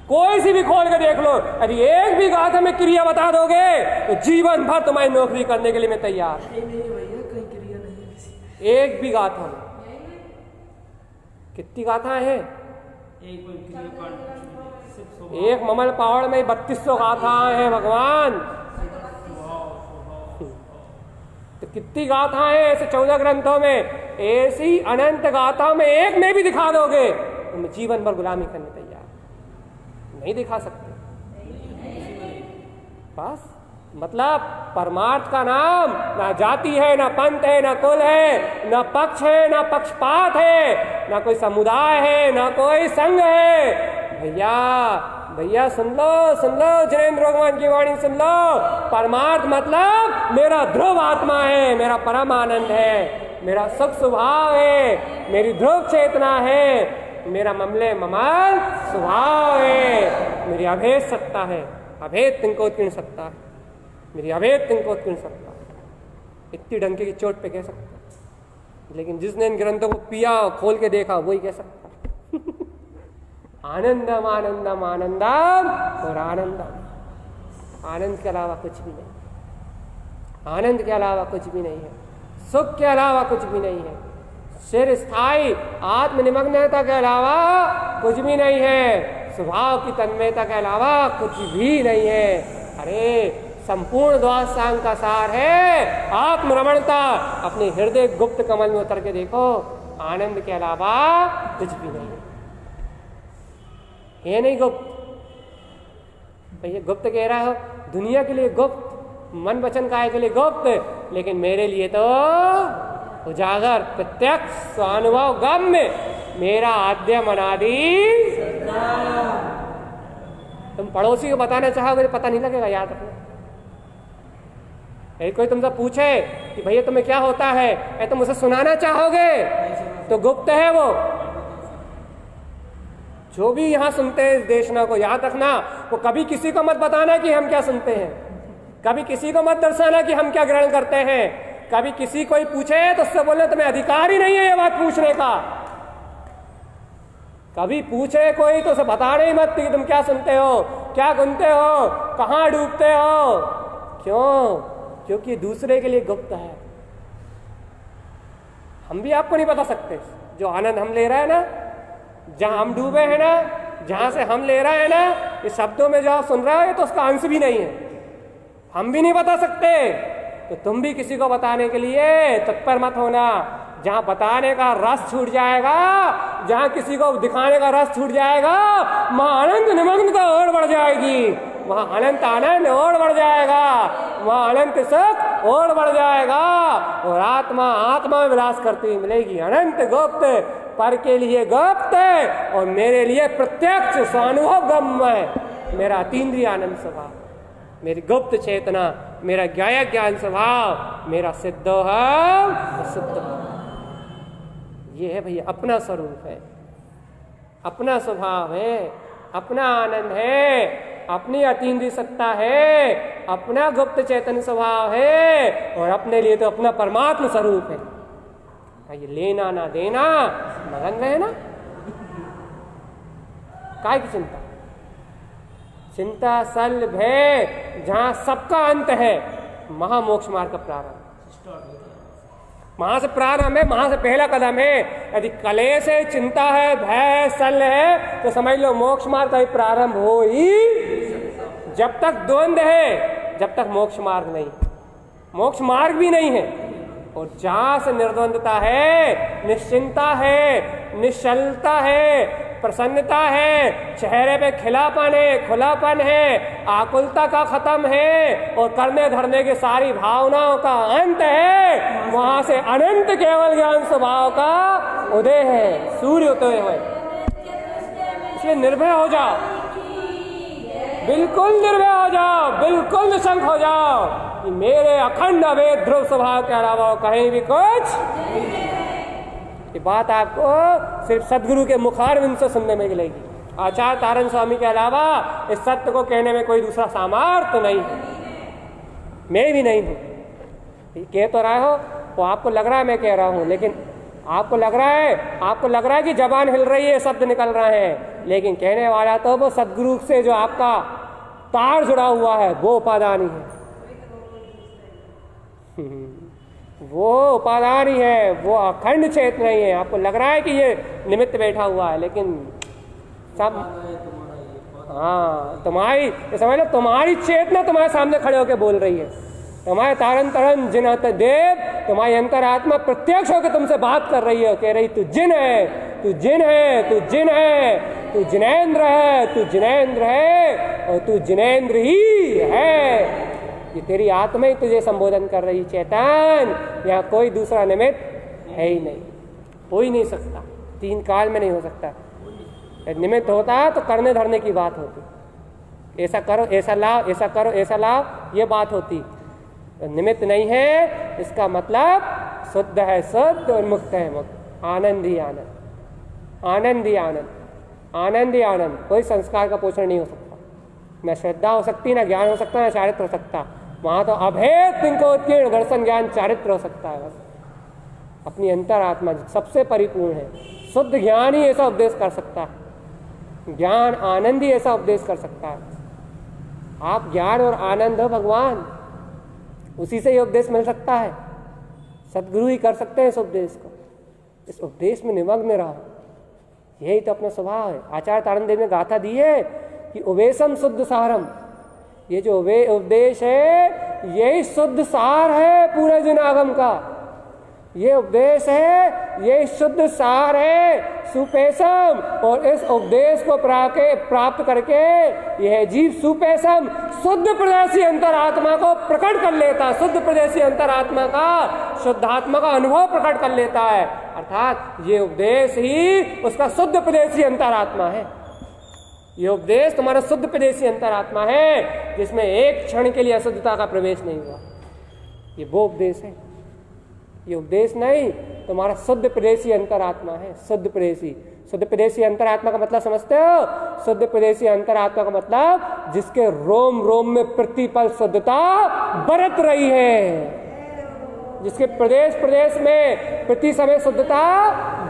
कोई सी भी खोल के देख लो। यदि एक भी गाथा में क्रिया बता दोगे तो जीवन भर तुम्हारी नौकरी करने के लिए मैं तैयार। एक भी गाथा में, कितनी गाथाएं हैं? एक ममल पहाड़ में 3200 गाथाएं हैं भगवान। तो कितनी गाथाएं हैं ऐसे 14 ग्रंथों में, ऐसी अनंत गाथा में एक में भी दिखा दोगे तो मैं जीवन भर गुलामी करने तैयार। नहीं दिखा सकते, बस मतलब परमार्थ का नाम ना जाति है, ना पंथ है, ना कुल है, ना पक्ष है, ना पक्षपात है, ना कोई समुदाय है, ना कोई संघ है। भैया भैया सुन लो जैनेन्द्र भगवान की वाणी सुन लो। परमार्थ मतलब मेरा ध्रुव आत्मा है, मेरा परम आनंद है, मेरा सुख स्वभाव है, मेरी ध्रुव चेतना है, मेरा ममले ममल स्वभाव है, मेरी अभेद सत्ता है, अभेद तिंकोत्कीर्ण सत्ता है, मेरी अभेद तिंकोत्कीर्ण सत्ता। इतनी डंके की चोट पे कह सकता, लेकिन जिसने इन ग्रंथों को पिया खोल के देखा वही कह सकता। आनंदम आनंदम आनंदम और आनंदम, आनंद के अलावा कुछ भी नहीं, आनंद के अलावा कुछ भी नहीं है, सुख के अलावा कुछ भी नहीं है, चिर स्थायी आत्मनिमग्नता के अलावा कुछ भी नहीं है, स्वभाव की तन्मयता के अलावा कुछ भी नहीं है। अरे संपूर्ण द्वादशांग का सार है आत्मरमणता। अपने हृदय गुप्त कमल में उतर के देखो, आनंद के अलावा कुछ भी नहीं है नहीं गुप्त। भैया गुप्त कह रहा हो, दुनिया के लिए गुप्त, मन वचन काय के लिए गुप्त, लेकिन मेरे लिए तो उजागर प्रत्यक्ष स्वानुभव गम्य, मेरा आद्य मनादि। तुम पड़ोसी को बताना चाहोगे तो पता नहीं लगेगा, याद रखना। कोई तुमसे पूछे कि भैया तुम्हें क्या होता है, तुम उसे सुनाना चाहोगे तो गुप्त है वो। जो भी यहाँ सुनते हैं इस देशना को याद रखना, वो कभी किसी को मत बताना कि हम क्या सुनते हैं, कभी किसी को मत दर्शाना कि हम क्या ग्रहण करते हैं, कभी किसी कोई पूछे तो उससे बोलना तुम्हें अधिकार ही नहीं है ये बात पूछने का। कभी पूछे कोई तो उसे बताना ही मत कि तुम क्या सुनते हो, क्या गुनते हो, कहाँ डूबते हो। क्यों? क्योंकि दूसरे के लिए गुप्त है, हम भी आपको नहीं बता सकते। जो आनंद हम ले रहे हैं ना, जहां हम डूबे हैं ना, जहां से हम ले रहे हैं ना, ये शब्दों में जो आप सुन रहे हो तो उसका अंश भी नहीं है, हम भी नहीं बता सकते, तो तुम भी किसी को बताने के लिए तत्पर मत होना। जहां बताने का रस छूट जाएगा, जहां किसी को दिखाने का रस छूट जाएगा, वहां अनंत निमग्नता और बढ़ जाएगी, वहां अनंत आनंद और बढ़ जाएगा, वहां अनंत सुख और बढ़ जाएगा, और आत्मा आत्मा में विलास करती हुई मिलेगी। अनंत गुप्त पर के लिए गुप्त और मेरे लिए प्रत्यक्ष स्वानुभव ब्रह्म, मेरा अतीन्द्रिय आनंद स्वभाव, मेरी गुप्त चेतना, मेरा ज्ञाय ज्ञान स्वभाव, मेरा सिद्धोहम सिद्ध, ये है भैया अपना स्वरूप है, अपना स्वभाव है, अपना आनंद है, अपनी अतीन्द्रिय सत्ता है, अपना गुप्त चेतन स्वभाव है, और अपने लिए तो अपना परमात्म स्वरूप है। ये लेना ना देना, मगन रहे ना, काय की चिंता, चिंता सल भय, जहां सबका अंत है, महामोक्ष मार्ग का प्रारंभ, वहां से प्रारंभ है, वहां से पहला कदम है। यदि कलेश है, चिंता है, भय सल है, तो समझ लो मोक्ष मार्ग का ही प्रारंभ हो ही, जब तक द्वंद्व है, जब तक मोक्ष मार्ग नहीं, मोक्ष मार्ग भी नहीं है। और जहां से निर्द्वंदता है, निश्चिंता है, निश्चलता है, प्रसन्नता है, चेहरे पे खिलापन है, खुलापन है, आकुलता का खत्म है, और करने धरने की सारी भावनाओं का अंत है, वहां से अनंत केवल ज्ञान स्वभाव का उदय है, सूर्य उदय है। इसलिए निर्भय हो जाओ, बिल्कुल निर्भय हो जाओ, बिल्कुल निशंक हो जाओ कि मेरे अखंड अभेद ध्रुव स्वभाव के अलावा कहीं भी कुछ। ये बात आपको सिर्फ सदगुरु के मुखारविंद से सुनने में मिलेगी। आचार्य तारण स्वामी के अलावा इस सत्य को कहने में कोई दूसरा सामर्थ्य नहीं है, मैं भी नहीं हूं। कह तो रहा हो वो आपको लग रहा है मैं कह रहा हूं, लेकिन आपको लग रहा है कि जबान हिल रही है, शब्द निकल रहे हैं, लेकिन कहने वाला तो वो सदगुरु से जो आपका तार जुड़ा हुआ है वो उपादानी है, वो उपादानी है, वो अखंड चेतन नहीं है। आपको लग रहा है कि ये निमित्त बैठा हुआ है, लेकिन सब हाँ तुम्हारी, समझ लो तुम्हारी चेतना तुम्हारे सामने खड़े होकर बोल रही है, तुम्हारे तारण तरण जिनात देव, तुम्हारी अंतरात्मा प्रत्यक्ष होकर तुमसे बात कर रही है, कह रही तू जिन है, तू जिन है, तू जिन है, तू जिनेंद्र है, तू जिनेंद्र है, और तू जिनेंद्र ही है। ये तेरी आत्मा ही तुझे संबोधन कर रही चेतन, यहाँ कोई दूसरा निमित्त है ही नहीं, हो ही नहीं सकता, तीन काल में नहीं हो सकता। निमित्त होता तो करने धरने की बात होती, ऐसा करो, ऐसा लाओ, ऐसा करो, ऐसा लाओ, ये बात होती। निमित्त नहीं है, इसका मतलब शुद्ध है शुद्ध और मुक्त है मुक्त, आनंद ही आनंद, आनंद ही आनंद, आनंद ही आनंद। कोई संस्कार का पोषण नहीं हो सकता, न श्रद्धा हो सकती, न ज्ञान हो सकता, न चारित्र हो सकता। वहां तो अभेद तिंकोत्कीर्ण दर्शन ज्ञान चारित्र हो सकता है। बस अपनी अंतरात्मा सबसे परिपूर्ण है, शुद्ध ज्ञान ही ऐसा उपदेश कर सकता है, ज्ञान आनंद ही ऐसा उपदेश कर सकता है। आप ज्ञान और आनंद हो भगवान, उसी से ये उपदेश मिल सकता है, सदगुरु ही कर सकते हैं इस उपदेश को। इस उपदेश में निमग्न रहो, यही तो अपना स्वभाव है। आचार्य तारण देव ने गाथा दी है कि उवेशम शुद्ध सारम, ये जो उपदेश है यही शुद्ध सार है पूरे जिनागम का, ये उपदेश है, ये शुद्ध सार है सुपेशम। और इस उपदेश को प्राप्त करके यह जीव सुपेशम शुद्ध प्रदेशी अंतरात्मा को प्रकट कर लेता, शुद्ध प्रदेशी अंतरात्मा का शुद्धात्मा का अनुभव प्रकट कर लेता है। अर्थात ये उपदेश ही उसका शुद्ध प्रदेशी अंतरात्मा है। ये उपदेश तुम्हारा शुद्ध प्रदेशी अंतरात्मा है, जिसमें एक क्षण के लिए अशुद्धता का प्रवेश नहीं हुआ। ये वो उपदेश है, ये उपदेश नहीं, तुम्हारा शुद्ध प्रदेशी अंतरात्मा है। शुद्ध प्रदेशी अंतरात्मा का मतलब समझते हो? शुद्ध प्रदेशी अंतरात्मा का मतलब जिसके रोम रोम में प्रतिपल शुद्धता बरत रही है, जिसके प्रदेश प्रदेश में प्रति समय शुद्धता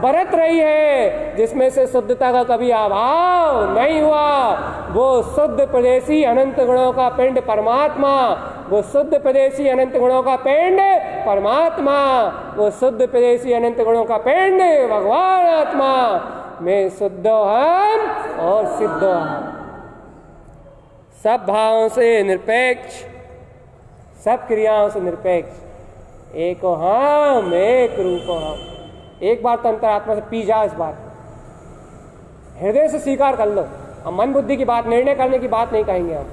बरत रही है, जिसमें से शुद्धता का कभी अभाव नहीं हुआ, वो शुद्ध प्रदेशी अनंत गुणों का पिंड परमात्मा, वो शुद्ध प्रदेशी अनंत गुणों का पिंड परमात्मा, वो शुद्ध प्रदेशी अनंत गुणों का पिंड भगवान आत्मा, मैं शुद्धोहम और सिद्धोहम। सब भावों से निरपेक्ष, सब क्रियाओं से निरपेक्ष, एक हम एक रूप हम। एक बार तो अंतरात्मा से पी जाओ इस बात को, हृदय से स्वीकार कर लो। हम मन बुद्धि की बात, निर्णय करने की बात नहीं कहेंगे हम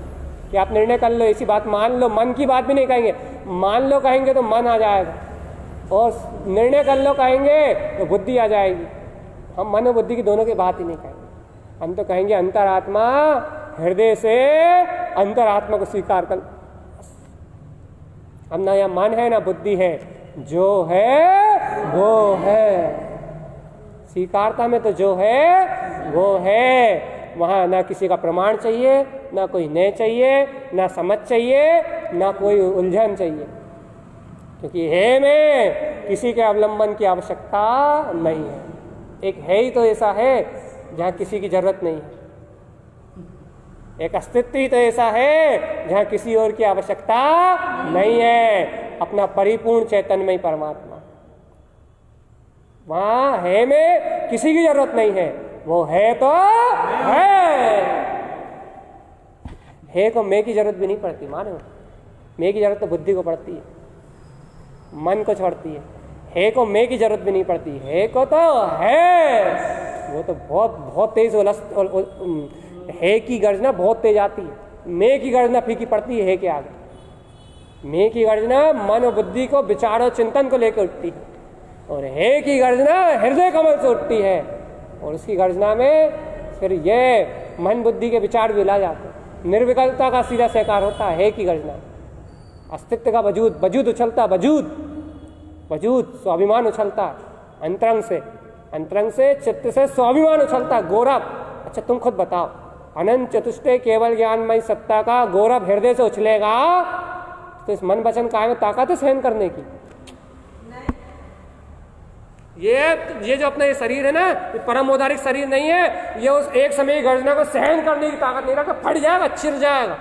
कि आप निर्णय कर लो, ऐसी बात मान लो, मन की बात भी नहीं कहेंगे। मान लो कहेंगे तो मन आ जाएगा, और निर्णय कर लो कहेंगे तो बुद्धि आ जाएगी। हम मन और बुद्धि की दोनों की बात ही नहीं कहेंगे। हम तो कहेंगे अंतरात्मा, हृदय से अंतरात्मा को स्वीकार कर। अब ना यहाँ मन है ना बुद्धि है, जो है वो है। स्वीकारता में तो जो है वो है, वहाँ ना किसी का प्रमाण चाहिए, ना कोई न्याय चाहिए, ना समझ चाहिए, ना कोई उलझन चाहिए, क्योंकि है में किसी के अवलंबन की आवश्यकता नहीं है। एक है ही तो ऐसा है जहाँ किसी की जरूरत नहीं है। एक अस्तित्व ही तो ऐसा है जहाँ किसी और की आवश्यकता नहीं है, अपना परिपूर्ण चैतन्यमय परमात्मा। वहाँ है में किसी की जरूरत नहीं है, वो है तो है को मैं की जरूरत भी नहीं पड़ती। मानो मैं की जरूरत तो बुद्धि को पड़ती है, मन को छोड़ती है को मैं की जरूरत भी नहीं पड़ती। है को तो है, वो तो बहुत तेज है की गर्जना बहुत तेज आती है, मैं की गर्जना फीकी पड़ती है के आगे। मैं की गर्जना मन और बुद्धि को विचार और चिंतन को लेकर उठती है, और है की गर्जना हृदय कमल से उठती है, और उसकी गर्जना में फिर ये मन बुद्धि के विचार भी ला जाते हैं। निर्विकल्पता का सीधा सहकार होता है की गर्जना, अस्तित्व का वजूद उछलता, वजूद स्वाभिमान उछलता अंतरंग से चित्त से स्वाभिमान उछलता। गौरव, अच्छा तुम खुद बताओ, अनंत चतुष्टय केवल ज्ञानमय सत्ता का गौरव हृदय से उछलेगा तो इस मन वचन काय में ताकत है सहन करने की? ये जो अपना ये शरीर है ना, ये परम औदारिक शरीर नहीं है, ये उस एक समय गर्जना को सहन करने की ताकत नहीं रखता, फट जाएगा, चिर जाएगा।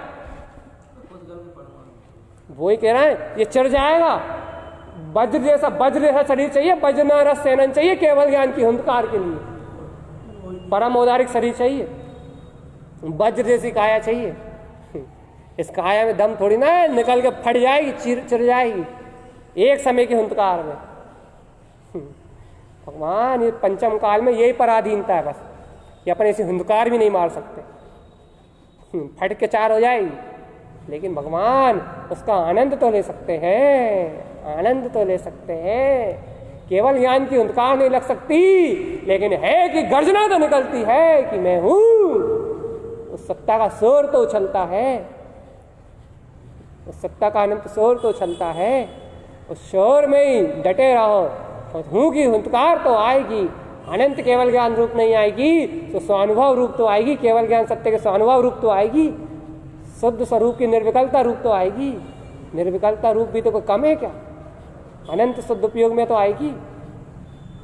वो ही कह रहा है, ये चिर जाएगा। वज्र जैसा शरीर चाहिए, वज्र न रस सेनन चाहिए केवल ज्ञान की हुंकार के लिए। परम औदारिक शरीर चाहिए, वज्र जैसी काया चाहिए। इस काया में दम थोड़ी ना है, निकल के फट जाएगी, चिर जाएगी एक समय की हुंकार में। भगवान ये पंचम काल में यही पराधीनता है बस, कि अपन ऐसी हुंकार भी नहीं मार सकते, फट के चार हो जाएगी। लेकिन भगवान उसका आनंद तो ले सकते हैं, आनंद तो ले सकते हैं। केवल ज्ञान की हुंकार नहीं लग सकती, लेकिन है कि गर्जना तो निकलती है कि मैं हूं। उस सत्ता का शोर तो उछलता है, उस सत्ता का अनंत शोर तो उछलता है। उस शोर में ही डटे रहो, और हूं की हुंकार तो आएगी। अनंत केवल ज्ञान रूप नहीं आएगी तो स्वानुभव रूप तो आएगी, केवल ज्ञान सत्य के स्वानुभव रूप तो आएगी, शुद्ध स्वरूप की निर्विकल्पता रूप तो आएगी। निर्विकल्पता रूप भी तो कोई कम है क्या? अनंत शुद्ध उपयोग में तो आएगी।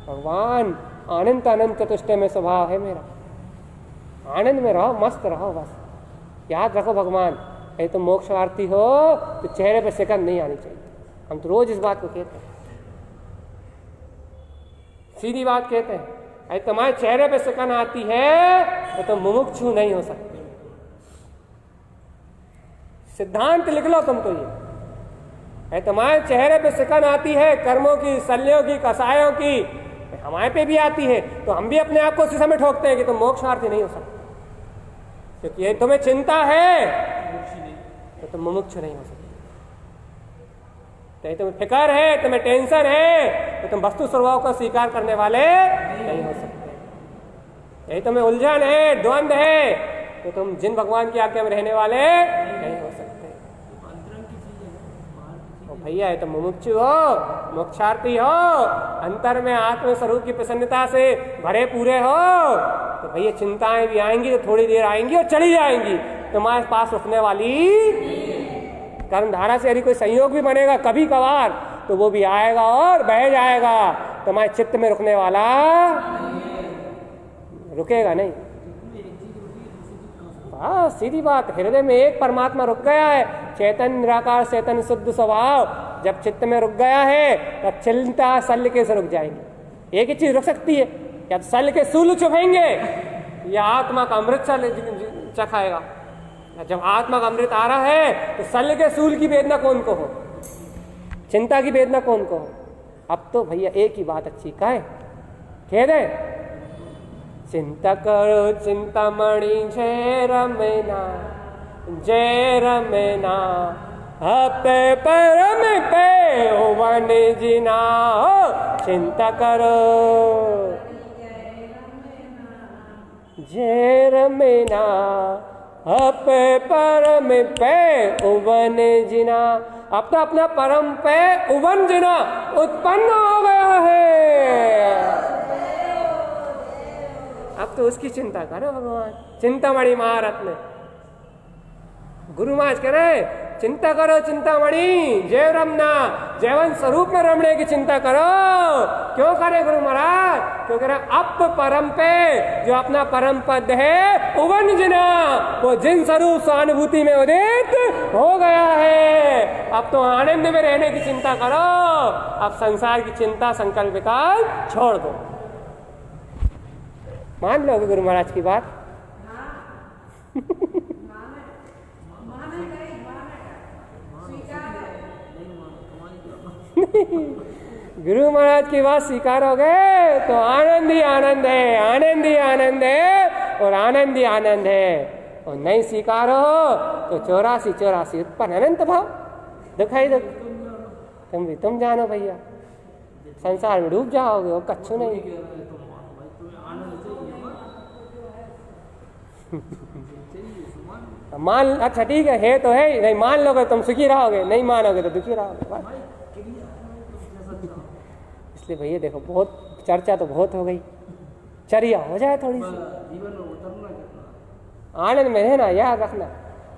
भगवान अनंत अनंत चतुष्टय में स्वभाव है मेरा, आनंद में रहो, मस्त रहो बस। याद रखो भगवान, यदि तुम मोक्षार्थी हो तो चेहरे पे सिकन नहीं आनी चाहिए। हम तो रोज इस बात को कहते हैं, सीधी बात कहते हैं। यदि तुम्हारे चेहरे पे सिकन आती है तो तुम मुमुक्षु नहीं हो सकते। सिद्धांत लिख लो तुम तो ये, तुम्हारे चेहरे पे सिकन आती है कर्मों की, शल्यों की, कसायों की, हमारे पे भी आती है, तो हम भी अपने आप को उसी समय ठोकते हैं कि तुम मोक्षार्थी नहीं हो सकते। क्योंकि ये तुम्हें चिंता है तो तुम मुमुक्षु नहीं हो सकते। तो तुम्हें फिक्र है, तुम्हें टेंशन है, तो तुम वस्तु स्वभाव को स्वीकार करने वाले नहीं हो सकते। यही तुम्हें उलझन है, द्वंद्व है, तो तुम जिन भगवान की आज्ञा में रहने वाले नहीं हो सकते। भैया है तो मुमुक्षु हो, मोक्षार्थी हो, अंतर में आत्म स्वरूप की प्रसन्नता से भरे पूरे हो, तो भैया चिंताएं भी आएंगी तो थोड़ी देर आएंगी और चली जाएंगी, तुम्हारे पास रुकने वाली। कर्मधारा से यदि कोई संयोग भी बनेगा कभी कभार तो वो भी आएगा और बह जाएगा, तुम्हारे चित्त में रुकने वाला रुकेगा नहीं। हाँ सीधी बात, हृदय में एक परमात्मा रुक गया है, चैतन्य निराकार चैतन्य शुद्ध स्वभाव जब चित्त में रुक गया है तब चिंता शल्य कैसे रुक जाएंगे? एक ही चीज रुक सकती है, या तो सल के सूल चुभेंगे या आत्मा का अमृत चखाएगा। जब आत्मा का अमृत आ रहा है तो सल के सूल की वेदना कौन को हो, चिंता की वेदना कौन को हो। अब तो भैया एक ही बात अच्छी का है, कह दे चिंता करो चिंतामणि जय रमना हपे परम पे वन जिना। चिंता करो जय रमना हपे परम पे उवन जिना। अब तो अपना परम पे उवन जिना उत्पन्न हो गया है। अब तो उसकी चिंता करो भगवान। चिंतामणि महारत्न गुरु महाराज कह रहे चिंता करो चिंतामणि जय रमना, जैवन स्वरूप में रमणे की चिंता करो। क्यों करे गुरु महाराज? क्यों कह रहे अप परम पे जो अपना परम पद है उवन जिना, वो जिन स्वरूप स्वानुभूति में उदित हो गया है। अब तो आनंद में रहने की चिंता करो। अब संसार की चिंता संकल्प विकल्प छोड़ दो। मान लोगे गुरु महाराज की बात? गुरु महाराज की बात स्वीकारोगे तो आनंद ही आनंद है, आनंद ही आनंद है और आनंद ही आनंद है। और नहीं स्वीकारो तो 84 उत्पन्न अनंत भाव दिखाई दो। तुम भी तुम जानो भैया, संसार में डूब जाओगे और कच्छू नहीं। मान अच्छा ठीक है तो है, नहीं मान लोगे तुम सुखी रहोगे, नहीं मानोगे तो दुखी रहोगे। इसलिए भैया देखो बहुत चर्चा तो बहुत हो गई, चर्या हो जाए थोड़ी सी। आनंद में रहना याद रखना,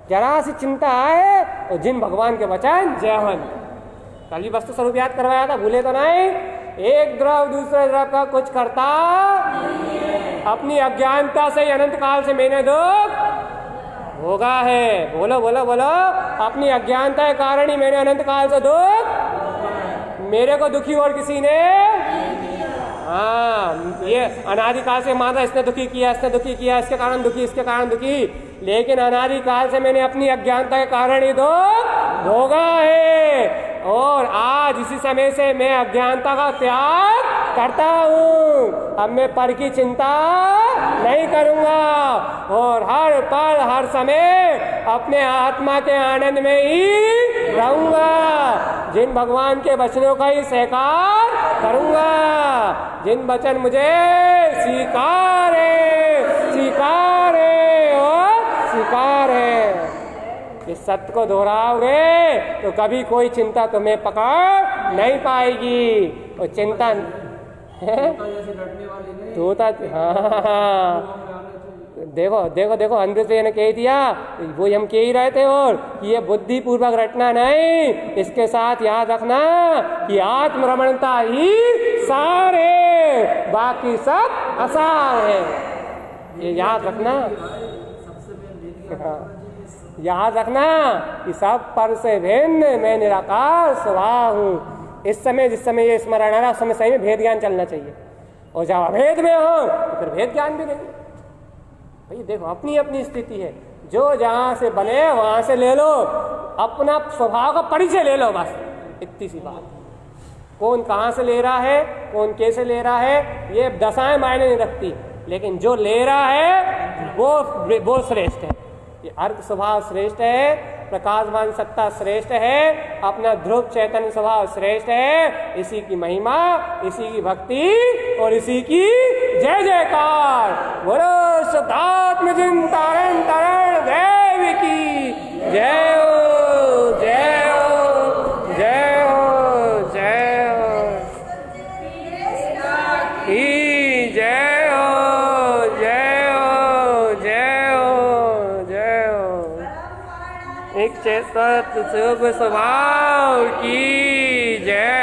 जरा सी चिंता आए और जिन भगवान के वचन जयवंत। कल भी वस्तु स्वरूप याद करवाया था, भूले तो नहीं। एक द्रव दूसरे द्रव का कुछ करता अपनी अज्ञानता से अनंत काल से मैंने दुख भोगा है। बोलो बोलो बोलो, अपनी अज्ञानता के कारण ही मैंने अनंत काल से दुख, मेरे को दुखी और किसी ने। हाँ ये अनादिकाल से माना इसने दुखी किया, इसने दुखी किया, इसके कारण दुखी, इसके कारण दुखी, लेकिन अनादिकाल से मैंने अपनी अज्ञानता के कारण ही दुख भोगा है। और आज इसी समय से मैं अज्ञानता का त्याग करता हूँ। अब मैं पर की चिंता नहीं करूँगा और हर पल हर समय अपने आत्मा के आनंद में ही रहूँगा। जिन भगवान के वचनों का ही स्वीकार करूँगा, जिन वचन मुझे स्वीकार है, स्वीकार है और स्वीकार है। इस सत्य को दोहराओगे तो कभी कोई चिंता तुम्हें पकड़ नहीं पाएगी। और चिंता है तोता, हाँ देखो देखो देखो अंदर से ने कह दिया, वो हम कह ही रहे थे। और कि ये बुद्धि पूर्वक रटना नहीं, इसके साथ याद रखना कि आत्मरमणता ही सार है, बाकी सब असार है। ये याद रखना, हाँ याद रखना कि सब पर से भिन्न मैं निराकार स्वभाव हूँ। इस समय जिस समय ये स्मरण आ रहा, उस समय सही में भेद ज्ञान चलना चाहिए। और जब अभेद में हो तो फिर भेद ज्ञान भी नहीं। भाई देखो अपनी अपनी स्थिति है, जो जहाँ से बने वहाँ से ले लो, अपना स्वभाव का परिचय ले लो, बस इतनी सी बात। कौन कहाँ से ले रहा है, कौन कैसे ले रहा है, ये दशाएं मायने नहीं रखती, लेकिन जो ले रहा है वो श्रेष्ठ है। ये अर्थ स्वभाव श्रेष्ठ है, प्रकाशमान सत्ता श्रेष्ठ है, अपना ध्रुव चैतन्य स्वभाव श्रेष्ठ है। इसी की महिमा, इसी की भक्ति और इसी की जय जयकार। बोलो शुद्धात्म चिंतन तरण देव की जय हो, जय हो, जय हो, जय हो ही जय हो, जय हो, जय हो, जय हो। एक चेतन शुभ स्वभाव की जय।